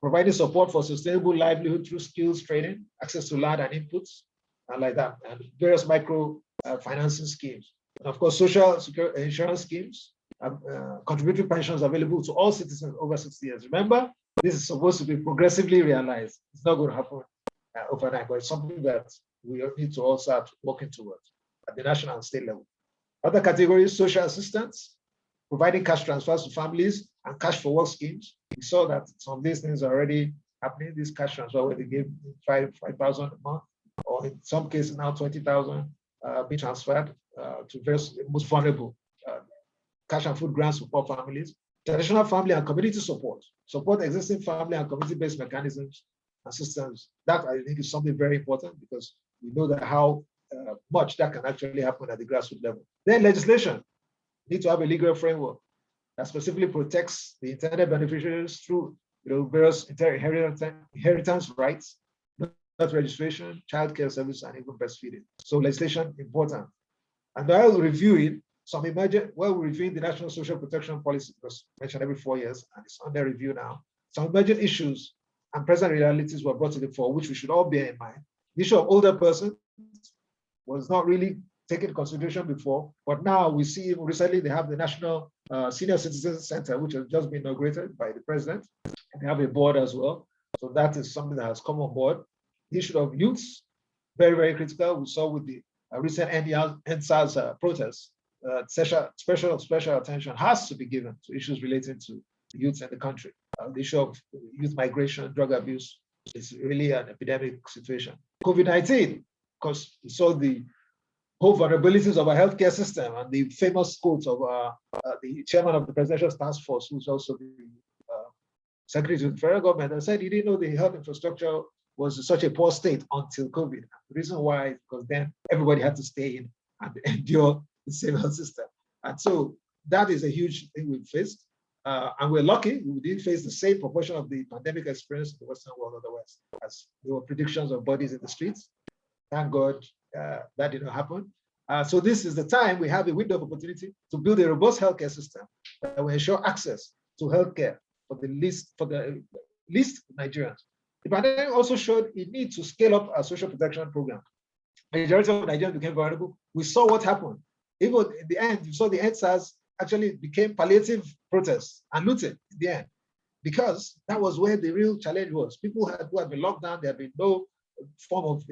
providing support for sustainable livelihood through skills training, access to land and inputs, and like that, and various micro financing schemes. And of course, social security insurance schemes, contributory pensions available to all citizens over 60 years. Remember, this is supposed to be progressively realized. It's not going to happen overnight, but it's something that we need to all start working towards at the national and state level. Other categories: social assistance, providing cash transfers to families, and cash for work schemes. We saw that some of these things are already happening. This cash transfer where they give 5,000 a month, or in some cases now 20,000 being transferred to various most vulnerable. Cash and food grants for poor families. Traditional family and community support existing family and community-based mechanisms and systems. That I think is something very important, because we know that how much that can actually happen at the grassroots level. Then legislation. We need to have a legal framework that specifically protects the intended beneficiaries through various inheritance rights, birth registration, childcare service, and even breastfeeding. So legislation important. And while reviewing we're reviewing the National Social Protection Policy, because mentioned every 4 years, and it's under review now. Some emerging issues and present realities were brought to the fore, which we should all bear in mind. The issue of older persons was not really taken into consideration before, but now we see recently they have the National Senior Citizens Center, which has just been inaugurated by the president, and they have a board as well. So that is something that has come on board. The issue of youths, very, very critical. We saw with the recent NSAS protests. Special attention has to be given to issues relating to youth in the country. The issue of youth migration, drug abuse is really an epidemic situation. COVID-19, because we saw the whole vulnerabilities of our healthcare system, and the famous quote of the chairman of the Presidential Task Force, who's also the secretary to the federal government, and said he didn't know the health infrastructure was in such a poor state until COVID. The reason why is because then everybody had to stay in and endure the same health system. And so that is a huge thing we've faced. And we're lucky we didn't face the same proportion of the pandemic experience in the Western world otherwise, as there were predictions of bodies in the streets. Thank God that didn't happen. So this is the time we have a window of opportunity to build a robust healthcare system that will ensure access to healthcare for the least Nigerians. The pandemic also showed a need to scale up our social protection program. The majority of Nigerians became vulnerable. We saw what happened. Even in the end, you saw the NSAS actually became palliative protests and looting in the end, because that was where the real challenge was. People who had been locked down, there had been no form of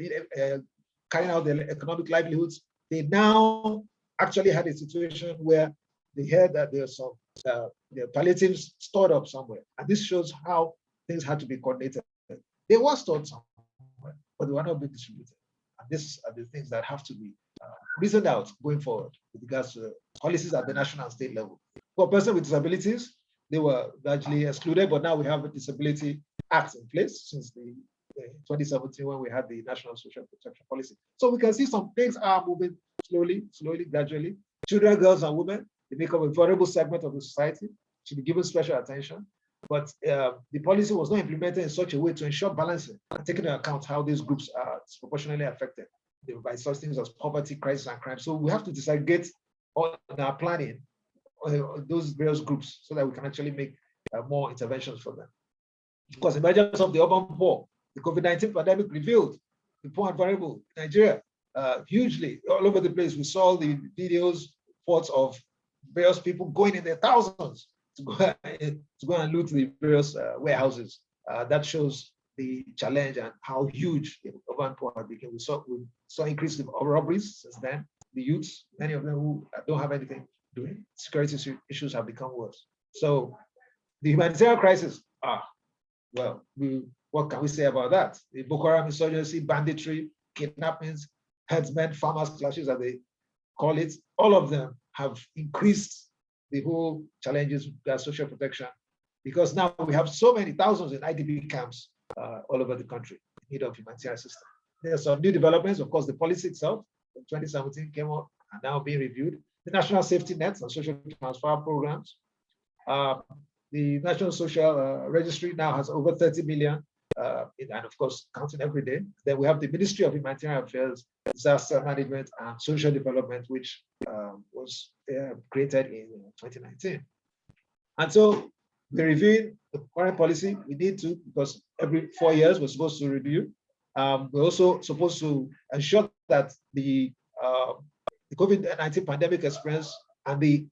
carrying out their economic livelihoods. They now actually had a situation where they heard that there's some palliatives stored up somewhere. And this shows how things had to be coordinated. They were stored somewhere, but they were not being distributed. And these are the things that have to be reasoned out going forward with regards to policies at the national and state level. For persons with disabilities, they were largely excluded, but now we have a Disability Act in place since the 2017 when we had the National Social Protection Policy. So we can see some things are moving slowly, gradually. Children, girls, and women, they make up a vulnerable segment of the society, should be given special attention. but the policy was not implemented in such a way to ensure balancing and taking into account how these groups are disproportionately affected by such things as poverty, crisis, and crime. So we have to disaggregate on our planning those various groups so that we can actually make more interventions for them. Because emergence of the urban poor, the COVID-19 pandemic revealed the poor and vulnerable in Nigeria hugely all over the place. We saw the videos, reports of various people going in their thousands to go and loot the various warehouses. That shows the challenge and how huge the urban poor had become. We saw increase in robberies since then. The youths, many of them who don't have anything doing, security issues have become worse. So the humanitarian crisis, well, what can we say about that? The Boko Haram insurgency, banditry, kidnappings, herdsmen, farmers clashes, as they call it, all of them have increased the whole challenges with their social protection, because now we have so many thousands in IDP camps all over the country in need of humanitarian assistance. There are some new developments. Of course, the policy itself in 2017 came up and now being reviewed. The national safety nets and social transfer programs. The National Social Registry now has over 30 million, and of course, counting every day. Then we have the Ministry of Humanitarian Affairs, Disaster Management and Social Development, which was created in 2019. And so we're reviewing the current policy. We need to, because every 4 years we're supposed to review. We're also supposed to ensure that the COVID-19 pandemic experience and the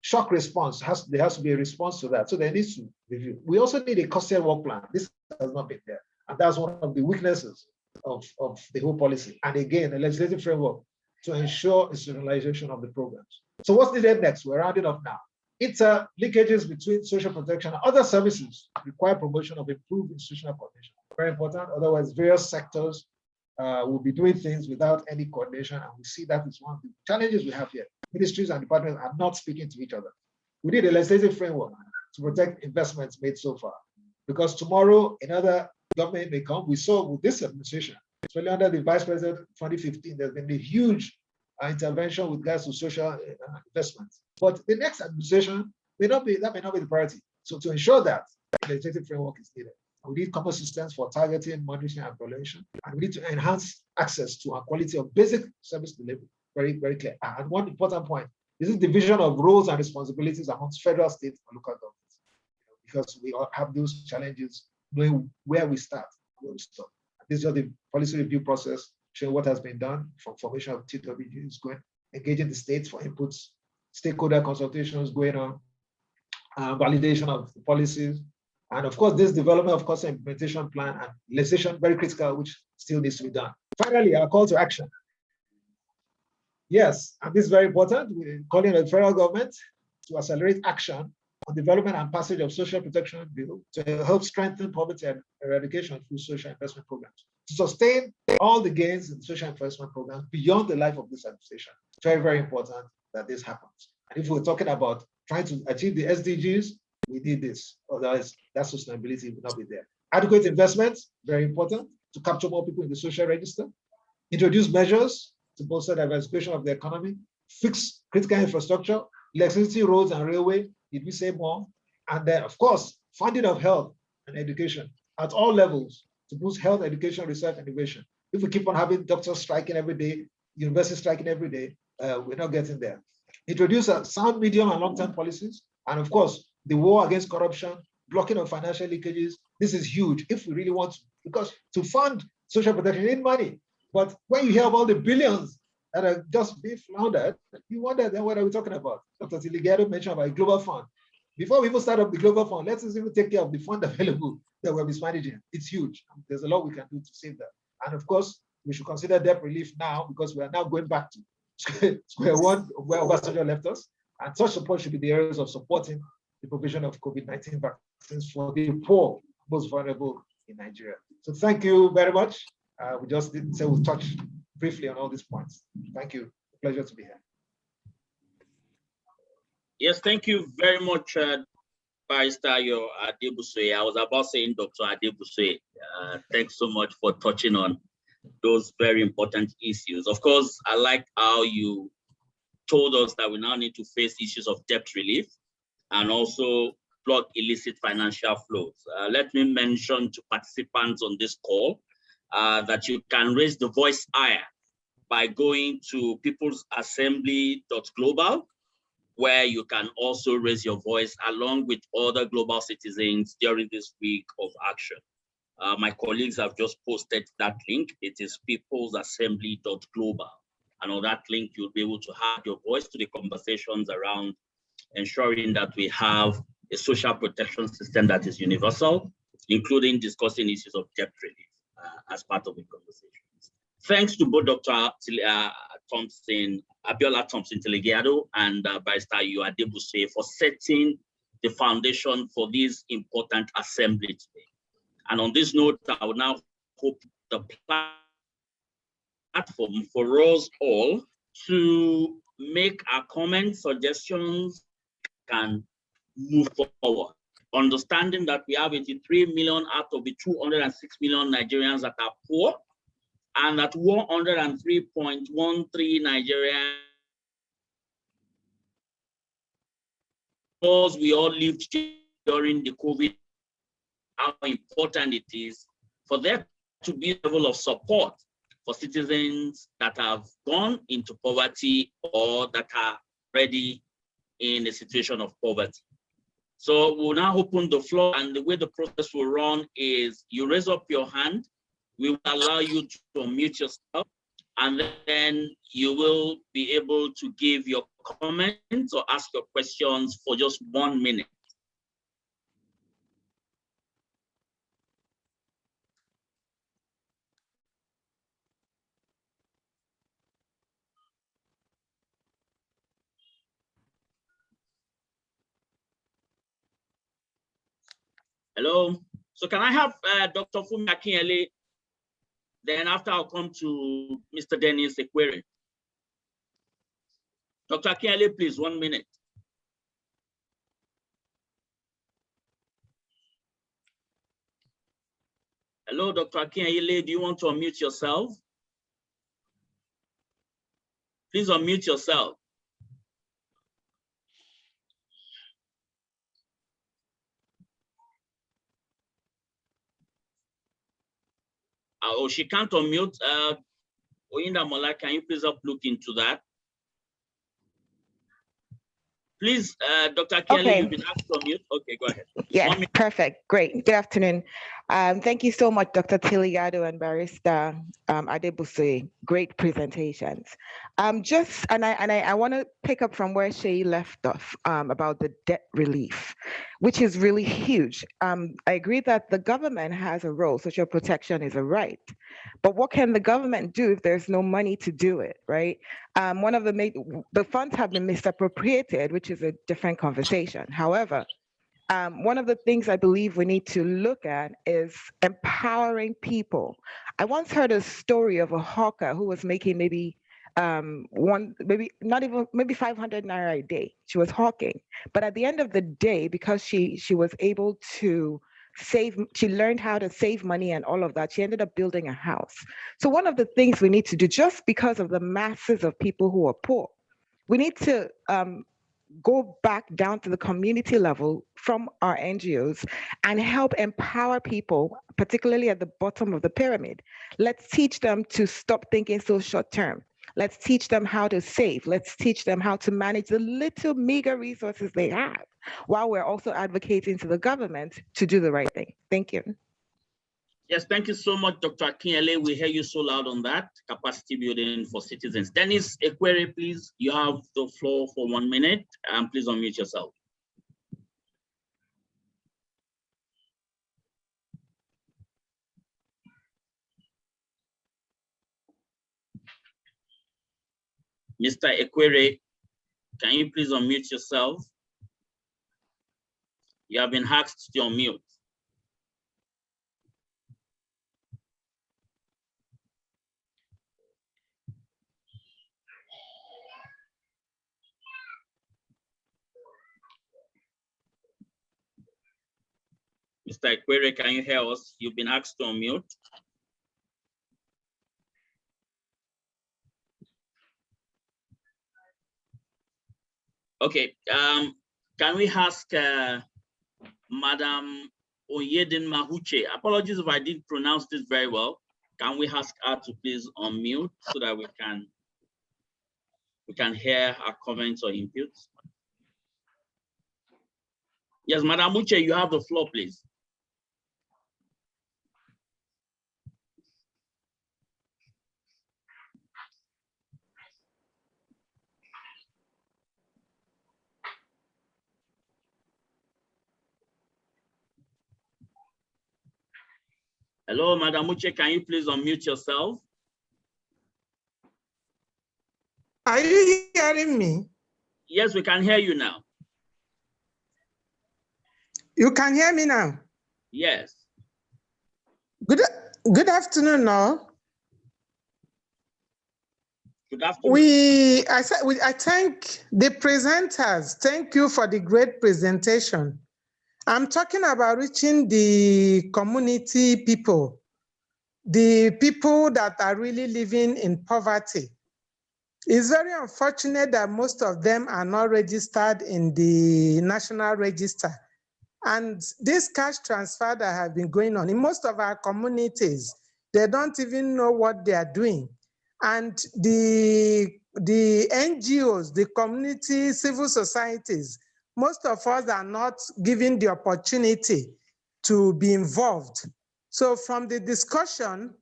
shock response there has to be a response to that. So there needs to review. We also need a costly work plan. This has not been there. And that's one of the weaknesses of the whole policy. And again, a legislative framework to ensure institutionalization of the programs. So what's needed next? We're rounding up now. Linkages between social protection and other services require promotion of improved institutional coordination. Very important. Otherwise, various sectors will be doing things without any coordination. And we see that is one of the challenges we have here. Ministries and departments are not speaking to each other. We need a legislative framework to protect investments made so far. Because tomorrow, another government may come. We saw with this administration, especially under the Vice President 2015, there's been a huge intervention with regards to social investments. But the next administration may not be the priority. So to ensure that the legislative framework is needed, we need common systems for targeting, monitoring, and evaluation. And we need to enhance access to our quality of basic service delivery. Very, very clear. And one important point, this is division of roles and responsibilities amongst federal, state, and local governments. Because we all have those challenges, knowing where we start, where we stop. This is the policy review process, showing what has been done from formation of TWGs, engaging the states for inputs, stakeholder consultations going on, validation of the policies, and of course, this development of course implementation plan and legislation, very critical, which still needs to be done. Finally, our call to action. Yes, and this is very important. We're calling on the federal government to accelerate action on development and passage of social protection bill to help strengthen poverty and eradication through social investment programs, to sustain all the gains in social investment programs beyond the life of this administration. It's very, very important that this happens. And if we're talking about trying to achieve the SDGs, we need this. Otherwise, that sustainability will not be there. Adequate investments, very important, to capture more people in the social register. Introduce measures to bolster diversification of the economy. Fix critical infrastructure, electricity, roads, and railway. Did we say more? And then, of course, funding of health and education at all levels to boost health, education, research, and innovation. If we keep on having doctors striking every day, universities striking every day, we're not getting there. Introduce sound medium and long-term policies. And of course, the war against corruption, blocking of financial leakages. This is huge if we really want to, because to fund social protection, you need money. But when you hear of all the billions that are just being floundered, you wonder then what are we talking about? Dr. Tiligero mentioned about a global fund. Before we even start up the global fund, let's even take care of the fund available that we're mismanaging. It's huge. There's a lot we can do to save that. And of course, we should consider debt relief now because we are now going back to square one where Obasanjo left us. And such support should be the areas of supporting the provision of COVID-19 vaccines for the poor, most vulnerable in Nigeria. So thank you very much. We just didn't say we'll touch briefly on all these points. Thank you. Pleasure to be here. Yes, thank you very much, Barrister Adebuswe. I was about saying Dr. Adebuswe. Thanks so much for touching on those very important issues. Of course, I like how you told us that we now need to face issues of debt relief and also plug illicit financial flows. Let me mention to participants on this call that you can raise the voice higher by going to peoplesassembly.global, where you can also raise your voice along with other global citizens during this week of action. My colleagues have just posted that link. It is peoplesassembly.global. And on that link, you'll be able to add your voice to the conversations around ensuring that we have a social protection system that is universal, including discussing issues of debt relief as part of the conversations. Thanks to both Dr. Abiola Thompson Telegiado and Barrister Adebuse for setting the foundation for this important assembly today. And on this note, I will now hope the platform for us all to make our comments, suggestions, and move forward. Understanding that we have 83 million out of the 206 million Nigerians that are poor, and that 103.13 Nigerians, because we all lived during the COVID, how important it is for there to be a level of support for citizens that have gone into poverty or that are already in a situation of poverty. So we'll now open the floor, and the way the process will run is you raise up your hand, we will allow you to unmute yourself, and then you will be able to give your comments or ask your questions for just 1 minute. Hello. So can I have Dr. Fumi Akinyele? Then after I'll come to Mr. Dennis Ekwere. Dr. Akinyele, please, 1 minute. Hello, Dr. Akinyele, do you want to unmute yourself? Please unmute yourself. Oh, she can't unmute. Oyinda Mola, can you please help look into that? Please, Dr. Kelly, Okay. you've been asked to unmute. Okay, go ahead. Yes, perfect. Great. Good afternoon. Thank you so much, Dr. Tiliado and Barrister Adebuse. Great presentations. I want to pick up from where Shay left off about the debt relief, which is really huge. I agree that the government has a role. Social protection is a right. But what can the government do if there's no money to do it, right? The funds have been misappropriated, which is a different conversation. However, one of the things I believe we need to look at is empowering people. I once heard a story of a hawker who was making maybe 500 naira a day. She was hawking, but at the end of the day, because she was able to save, she learned how to save money and all of that, she ended up building a house. So one of the things we need to do, just because of the masses of people who are poor, we need to go back down to the community level from our NGOs and help empower people, particularly at the bottom of the pyramid. Let's teach them to stop thinking so short term. Let's teach them how to save. Let's teach them how to manage the little meager resources they have, while we're also advocating to the government to do the right thing. Thank you. Yes, thank you so much, Dr. Akinyele. We hear you so loud on that. Capacity building for citizens. Dennis Ekwere, please, you have the floor for 1 minute, and please unmute yourself. Mr. Ekwere, can you please unmute yourself? You have been asked to unmute. Mr. Ekwere, can you hear us? You've been asked to unmute. Okay, can we ask Madam Oyedin Mahuche. Apologies if I didn't pronounce this very well. Can we ask her to please unmute so that we can hear her comments or inputs? Yes, Madam Uche, you have the floor, please. Hello, Madam Uche, can you please unmute yourself? Are you hearing me? Yes, we can hear you now. You can hear me now? Yes. Good afternoon, all. Good afternoon. I thank the presenters. Thank you for the great presentation. I'm talking about reaching the community people, the people that are really living in poverty. It's very unfortunate that most of them are not registered in the National Register. And this cash transfer that have been going on in most of our communities, they don't even know what they are doing. And the NGOs, the community, civil societies, most of us are not given the opportunity to be involved. So from the discussion,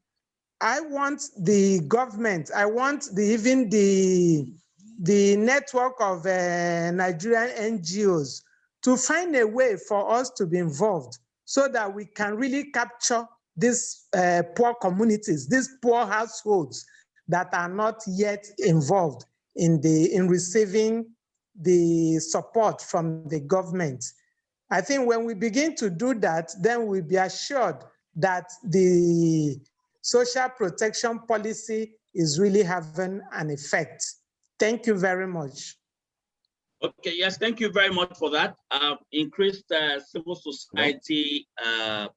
I want the government, I want even the network of Nigerian NGOs to find a way for us to be involved so that we can really capture these poor communities, these poor households that are not yet involved in receiving the support from the government. I think when we begin to do that, then we'll be assured that the social protection policy is really having an effect. Thank you very much. Okay, yes, thank you very much for that. Increased civil society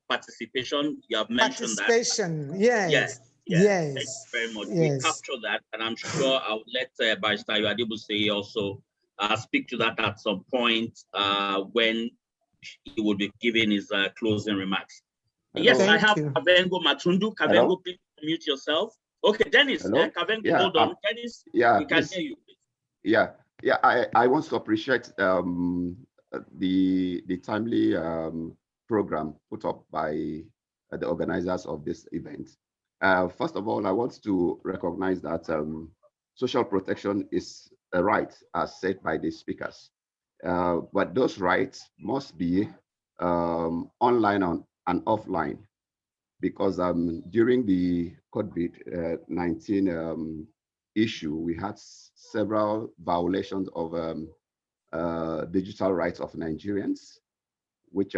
participation, you have mentioned participation, that. Yes. Thank you very much. Yes. We capture that, and I'm sure I'll let Barrister Adebuse also speak to that at some point when he will be giving his closing remarks. Yes, I have Kavengo Matundu. Kavengo, please mute yourself. Okay, Dennis, Kavengo, hold on. Dennis, we can hear you. I want to appreciate the timely program put up by the organizers of this event. First of all, I want to recognize that social protection is a right, as said by the speakers. But those rights must be online and offline, because during the COVID-19 issue, we had several violations of digital rights of Nigerians, which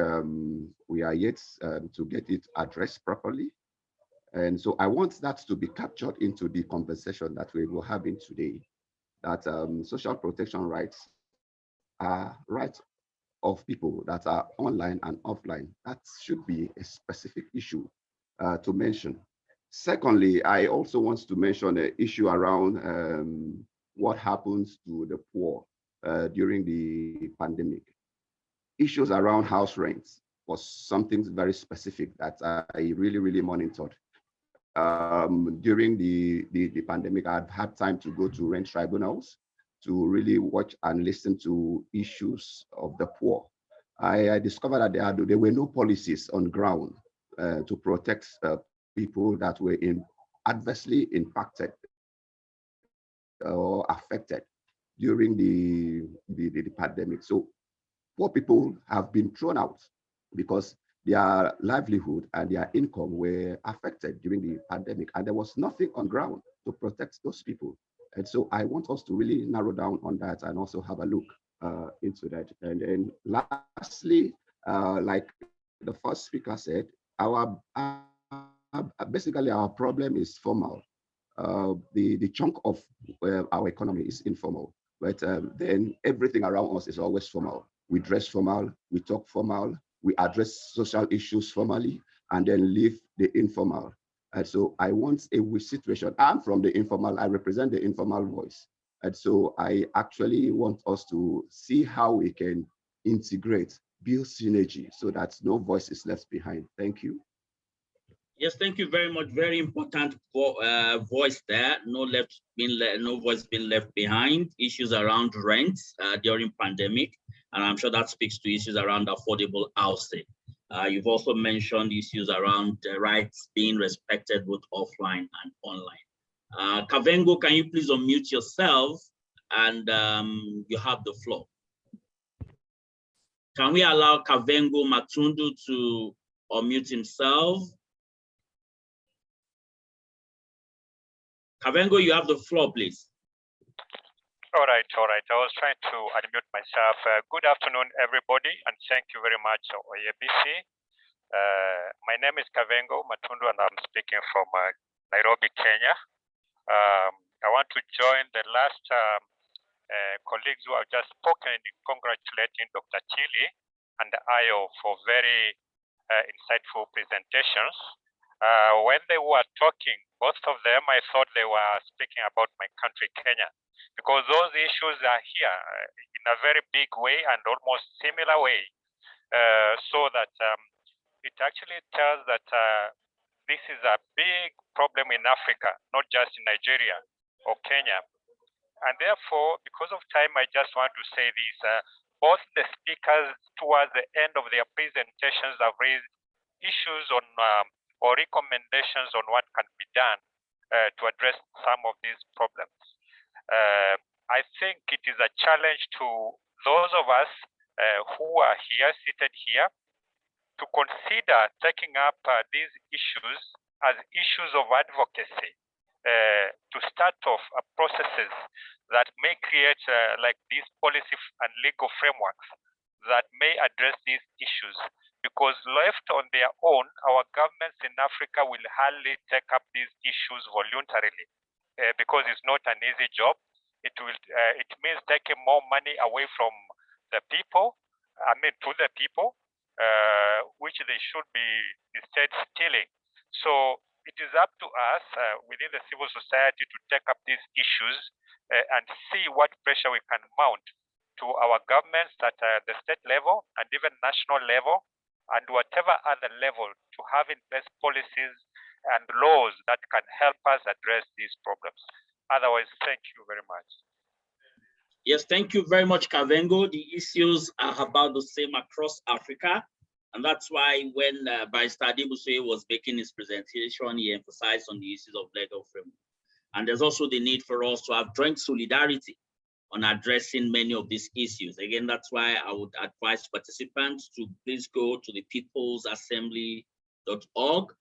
we are yet to get it addressed properly. And so I want that to be captured into the conversation that we will have in today, that social protection rights are rights of people that are online and offline. That should be a specific issue to mention. Secondly, I also want to mention an issue around what happens to the poor during the pandemic. Issues around house rents was something very specific that I really monitored. During the pandemic, I'd had time to go to rent tribunals to really watch and listen to issues of the poor. I discovered that there were no policies on ground to protect people that were adversely impacted or affected during the pandemic. So poor people have been thrown out because their livelihood and their income were affected during the pandemic, and there was nothing on ground to protect those people. And so I want us to really narrow down on that and also have a look into that. And then lastly, like the first speaker said, basically our problem is formal. The chunk of our economy is informal, but then everything around us is always formal. We dress formal, we talk formal, we address social issues formally, and then leave the informal. And so I want a situation. I'm from the informal, I represent the informal voice. And so I actually want us to see how we can integrate build synergy so that no voice is left behind. Thank you. Yes, thank you very much. Very important voice there. No voice being left behind. Issues around rent during pandemic, and I'm sure that speaks to issues around affordable housing. You've also mentioned issues around rights being respected both offline and online. Kavengo, can you please unmute yourself, and you have the floor. Can we allow Kavengo Matundu to unmute himself? Kavengo, you have the floor, please. All right. I was trying to unmute myself. Good afternoon, everybody, and thank you very much, OEBC. My name is Kavengo Matundu, and I'm speaking from Nairobi, Kenya. I want to join the last colleagues who have just spoken in congratulating Dr. Chili and Ayo for very insightful presentations. When they were talking, both of them, I thought they were speaking about my country, Kenya, because those issues are here in a very big way and almost similar way, so that it actually tells that this is a big problem in Africa, not just in Nigeria or Kenya. And therefore, because of time, I just want to say this. Both the speakers towards the end of their presentations have raised issues on or recommendations on what can be done to address some of these problems. I think it is a challenge to those of us who are here, seated here, to consider taking up these issues as issues of advocacy, to start off processes that may create like these policy and legal frameworks that may address these issues. Because left on their own, our governments in Africa will hardly take up these issues voluntarily, because it's not an easy job. It means taking more money away from the people, to the people, which they should be instead stealing. So it is up to us within the civil society to take up these issues and see what pressure we can mount to our governments at the state level and even national level, and whatever other level, to have in place policies and laws that can help us address these problems. Otherwise, thank you very much. Yes, thank you very much, Kavengo. The issues are about the same across Africa. And that's why when Barrister Adebuswe was making his presentation, he emphasized on the issues of legal framework. And there's also the need for us to have joint solidarity on addressing many of these issues. Again, that's why I would advise participants to please go to the peoplesassembly.org,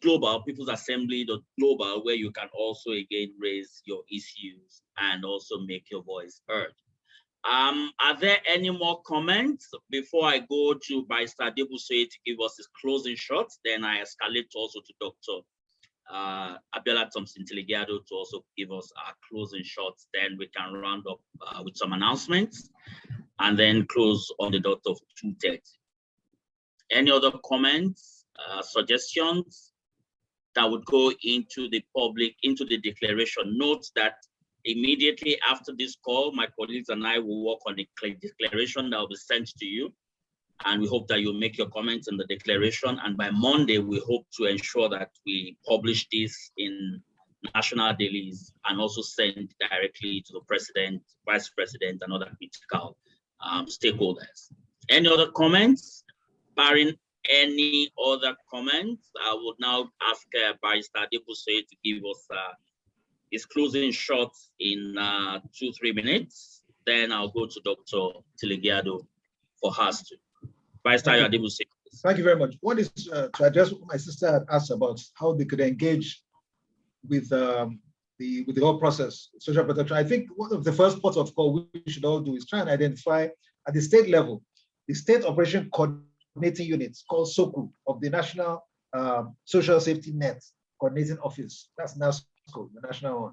.global, peoplesassembly.global, where you can also again raise your issues and also make your voice heard. Are there any more comments before I go to Barrister Adebuswe to give us his closing shots? Then I escalate also to Dr. Abiola Thompson-Tiligiado to also give us our closing shots. Then we can round up with some announcements and then close on the dot of 2:30. Any other comments, suggestions that would go into the public, into the declaration? Note that immediately after this call, my colleagues and I will work on the declaration that will be sent to you. And we hope that you'll make your comments in the declaration. And by Monday, we hope to ensure that we publish this in national dailies and also send directly to the president, vice president, and other critical stakeholders. Any other comments? Barring any other comments, I would now ask Barrister Adebuswe to give us his closing shots in 2-3 minutes. Then I'll go to Dr. Tiligiado for hers too. Barrister Adebuswe. Thank you very much. One is to address what my sister had asked about how they could engage with the whole process, social protection. I think one of the first parts of call we should all do is try and identify at the state level, the state operation coordinating units called SOCU of the National Social Safety Net Coordinating Office. That's NASCO, the national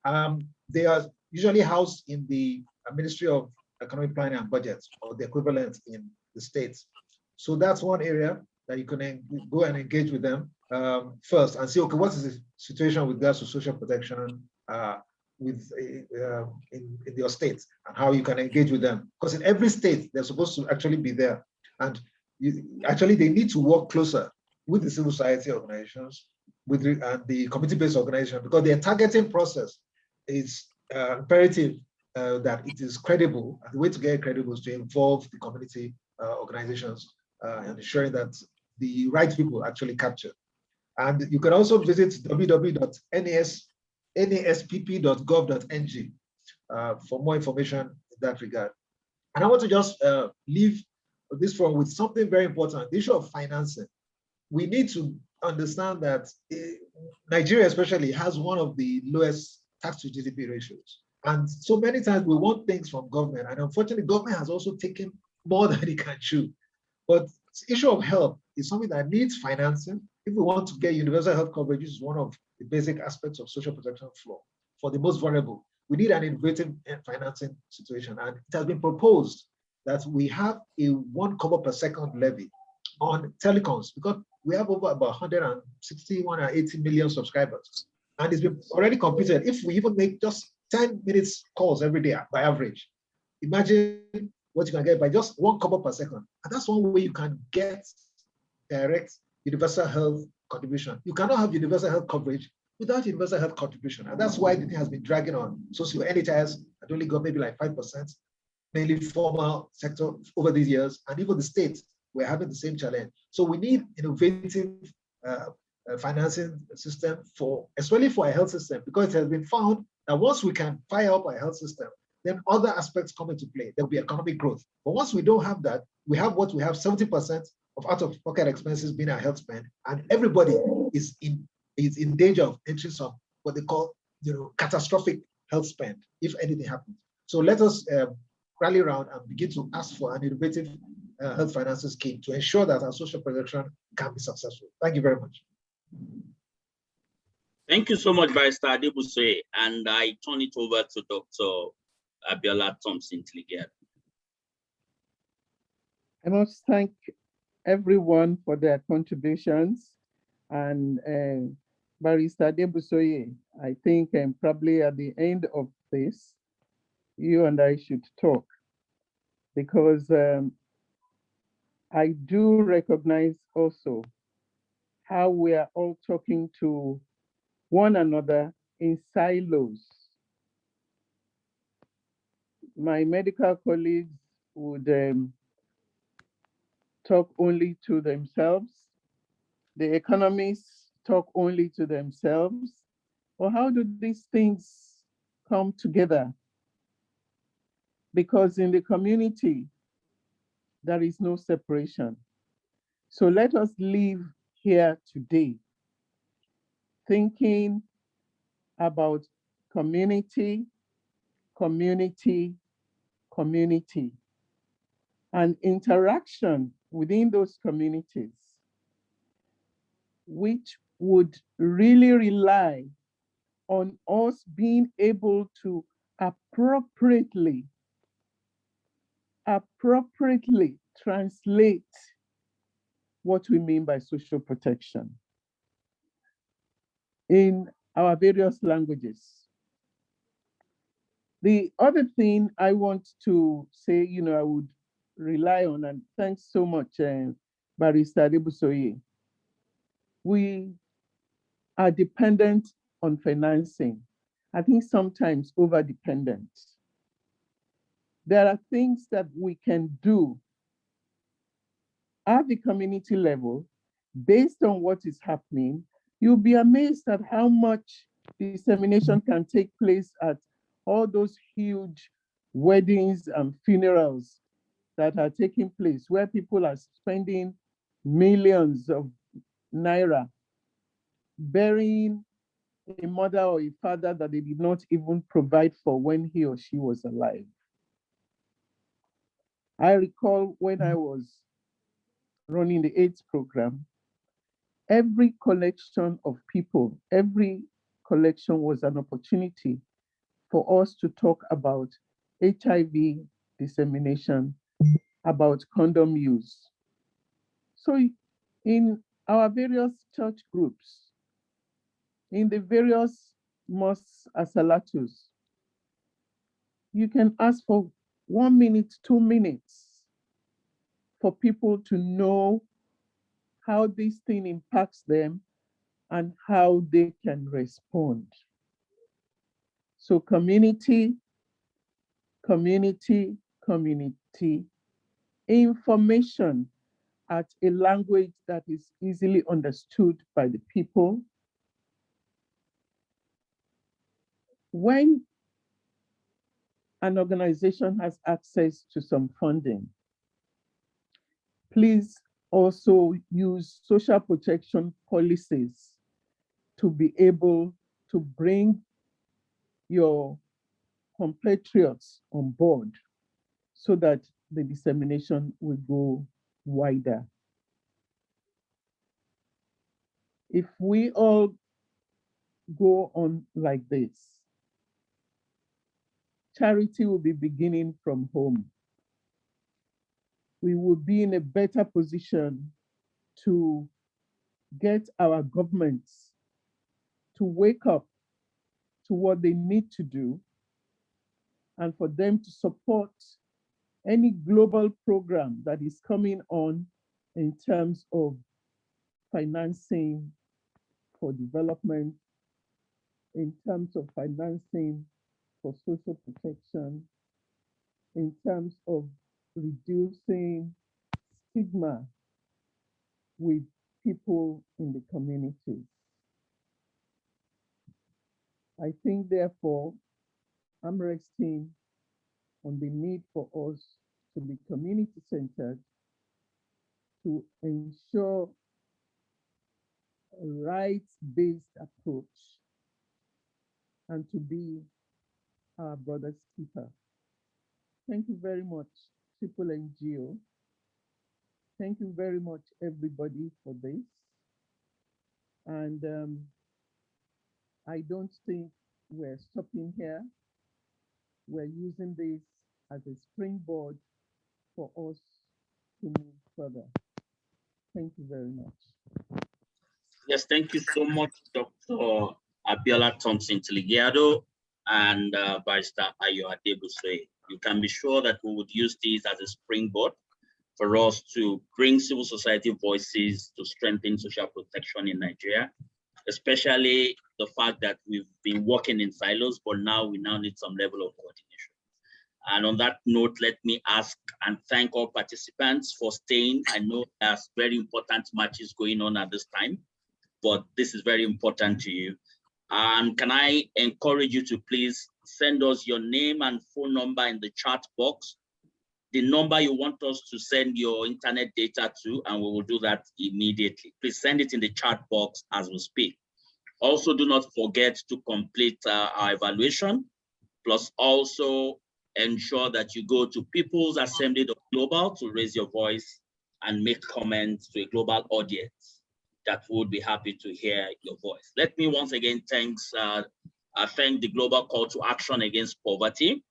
one. They are usually housed in the Ministry of Economic Planning and Budget, or the equivalent in the states. So that's one area that you can go and engage with them first and see, okay, what is the situation with regards to social protection in your state, and how you can engage with them. Because in every state, they're supposed to actually be there And actually, they need to work closer with the civil society organizations, and the community-based organization, because their targeting process is imperative that it is credible. And the way to get credible is to involve the community organizations and ensuring that the right people actually captured. And you can also visit www.naspp.gov.ng for more information in that regard. And I want to just leave this forum with something very important, the issue of financing. We need to understand that Nigeria especially has one of the lowest tax to GDP ratios. And so many times we want things from government, and unfortunately government has also taken more than it can chew. But the issue of health is something that needs financing. If we want to get universal health coverage, which is one of the basic aspects of social protection for the most vulnerable, we need an innovative financing situation. And it has been proposed that we have a 1 kobo per second levy on telecoms, because we have over about 160, 180 million subscribers. And it's been already computed. If we even make just 10 minutes calls every day by average, imagine what you can get by just 1 kobo per second. And that's one way you can get direct universal health contribution. You cannot have universal health coverage without universal health contribution. And that's why the thing has been dragging on. Socio NHIS had only got maybe like 5%, mainly formal sector over these years. And even the states were having the same challenge. So we need innovative financing system especially for a health system, because it has been found that once we can fire up our health system, then other aspects come into play. There'll be economic growth. But once we don't have that, we have 70% of out-of-pocket expenses being our health spend, and everybody is in danger of entering some what they call catastrophic health spend if anything happens. So let us rally around and begin to ask for an innovative health financing scheme to ensure that our social protection can be successful. Thank you very much. Thank you so much, Barrister Adebuswe. And I turn it over to Dr. Abiola Thompson-Tligado. I must thank everyone for their contributions. And Barrister Adebuswe, I think probably at the end of this, you and I should talk, because I do recognize also how we are all talking to one another in silos. My medical colleagues would talk only to themselves. The economists talk only to themselves. Well, how do these things come together? Because in the community, there is no separation. So let us live here today thinking about community, community, community, and interaction within those communities, which would really rely on us being able to appropriately translate what we mean by social protection in our various languages. The other thing I want to say, I would rely on, and thanks so much, Barrister Adebuswe, we are dependent on financing. I think sometimes over-dependent. There are things that we can do at the community level based on what is happening. You'll be amazed at how much dissemination can take place at all those huge weddings and funerals that are taking place, where people are spending millions of naira burying a mother or a father that they did not even provide for when he or she was alive. I recall when I was running the AIDS program, every collection of people, every collection was an opportunity for us to talk about HIV dissemination, about condom use. So in our various church groups, in the various mosques asalatus, you can ask for 1 minute, 2 minutes for people to know how this thing impacts them and how they can respond. So community, community, community, information at a language that is easily understood by the people. When an organization has access to some funding, please also use social protection policies to be able to bring your compatriots on board so that the dissemination will go wider. If we all go on like this, charity will be beginning from home. We will be in a better position to get our governments to wake up to what they need to do and for them to support any global program that is coming on in terms of financing for development, in terms of financing for social protection, in terms of reducing stigma with people in the communities. I think, therefore, I'm resting on the need for us to be community-centered, to ensure a rights-based approach, and to be our brother's keeper. Thank you very much, Triple NGO. Thank you very much, everybody, for this. And I don't think we're stopping here. We're using this as a springboard for us to move further. Thank you very much. Yes, thank you so much, Dr. Abiola Thompson-Tiligiado and Barrister Ayo Adebuswe. You can be sure that we would use this as a springboard for us to bring civil society voices to strengthen social protection in Nigeria, especially the fact that we've been working in silos, but now we need some level of coordination. And on that note, let me ask and thank all participants for staying. I know there's very important matches going on at this time, but this is very important to you. And can I encourage you to please send us your name and phone number in the chat box, the number you want us to send your internet data to, and we will do that immediately. Please send it in the chat box as we speak. Also, do not forget to complete our evaluation, plus also ensure that you go to People's Assembly Global to raise your voice and make comments to a global audience that would be happy to hear your voice. Let me once again thank the Global Call to Action Against Poverty,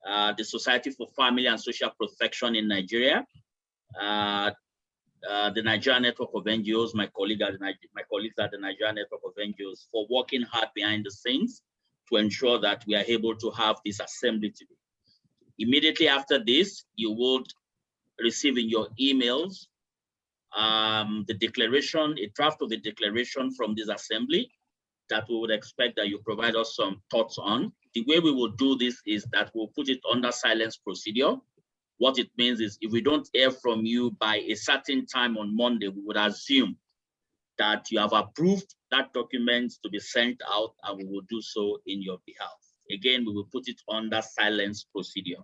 the Society for Family and Social Protection in Nigeria, the Nigerian Network of NGOs, my colleagues at the Nigerian Network of NGOs, for working hard behind the scenes to ensure that we are able to have this assembly today. Immediately after this, you would receive in your emails the declaration, a draft of the declaration from this assembly that we would expect that you provide us some thoughts on. The way we will do this is that we'll put it under silence procedure. What it means is if we don't hear from you by a certain time on Monday, we would assume that you have approved that document to be sent out, and we will do so in your behalf. Again, we will put it under silence procedure.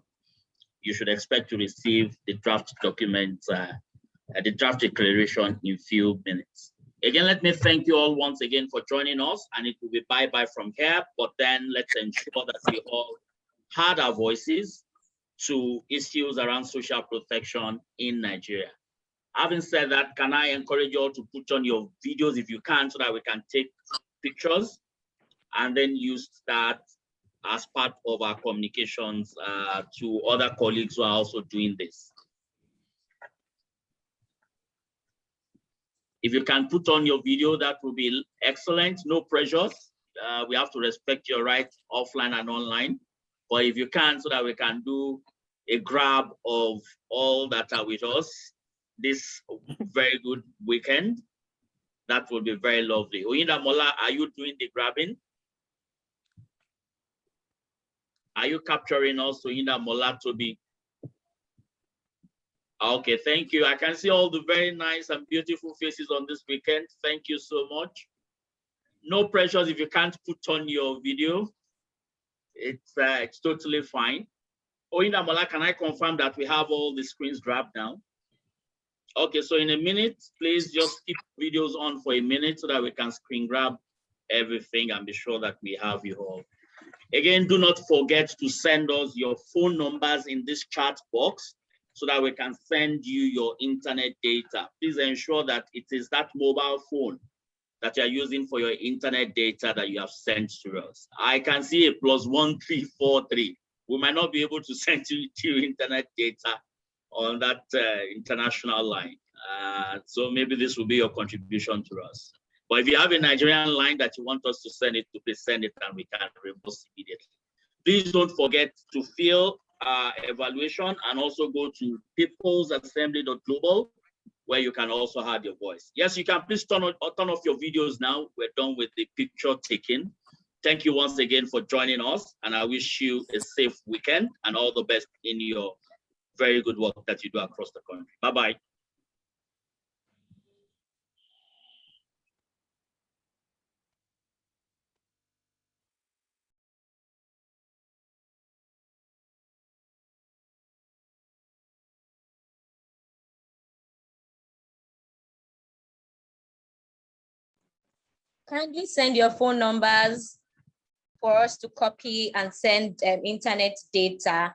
You should expect to receive the draft document, the draft declaration in few minutes. Again, let me thank you all once again for joining us, and it will be bye-bye from here, but then let's ensure that we all had our voices to issues around social protection in Nigeria. Having said that, can I encourage you all to put on your videos if you can, so that we can take pictures and then use that as part of our communications to other colleagues who are also doing this. If you can put on your video, that will be excellent. No pressures. We have to respect your rights offline and online. But if you can, so that we can do a grab of all that are with us, this very good weekend. That will be very lovely. Oyinda Mola, are you doing the grabbing? Are you capturing us, Oyinda Mola, Toby? Okay, thank you. I can see all the very nice and beautiful faces on this weekend. Thank you so much. No pressures if you can't put on your video. It's totally fine. Oyinda Mola, can I confirm that we have all the screens grabbed now? Okay, so in a minute, please just keep videos on for a minute so that we can screen grab everything and be sure that we have you all. Again, do not forget to send us your phone numbers in this chat box so that we can send you your internet data. Please ensure that it is that mobile phone that you're using for your internet data that you have sent to us. I can see a +1343. We might not be able to send you internet data on that international line. So maybe this will be your contribution to us. But if you have a Nigerian line that you want us to send it to, please send it and we can reverse immediately. Please don't forget to fill evaluation and also go to peoplesassembly.global where you can also add your voice. Yes, you can please turn off your videos now. We're done with the picture taking. Thank you once again for joining us, and I wish you a safe weekend and all the best in your very good work that you do across the country. Bye-bye. Kindly send your phone numbers for us to copy and send internet data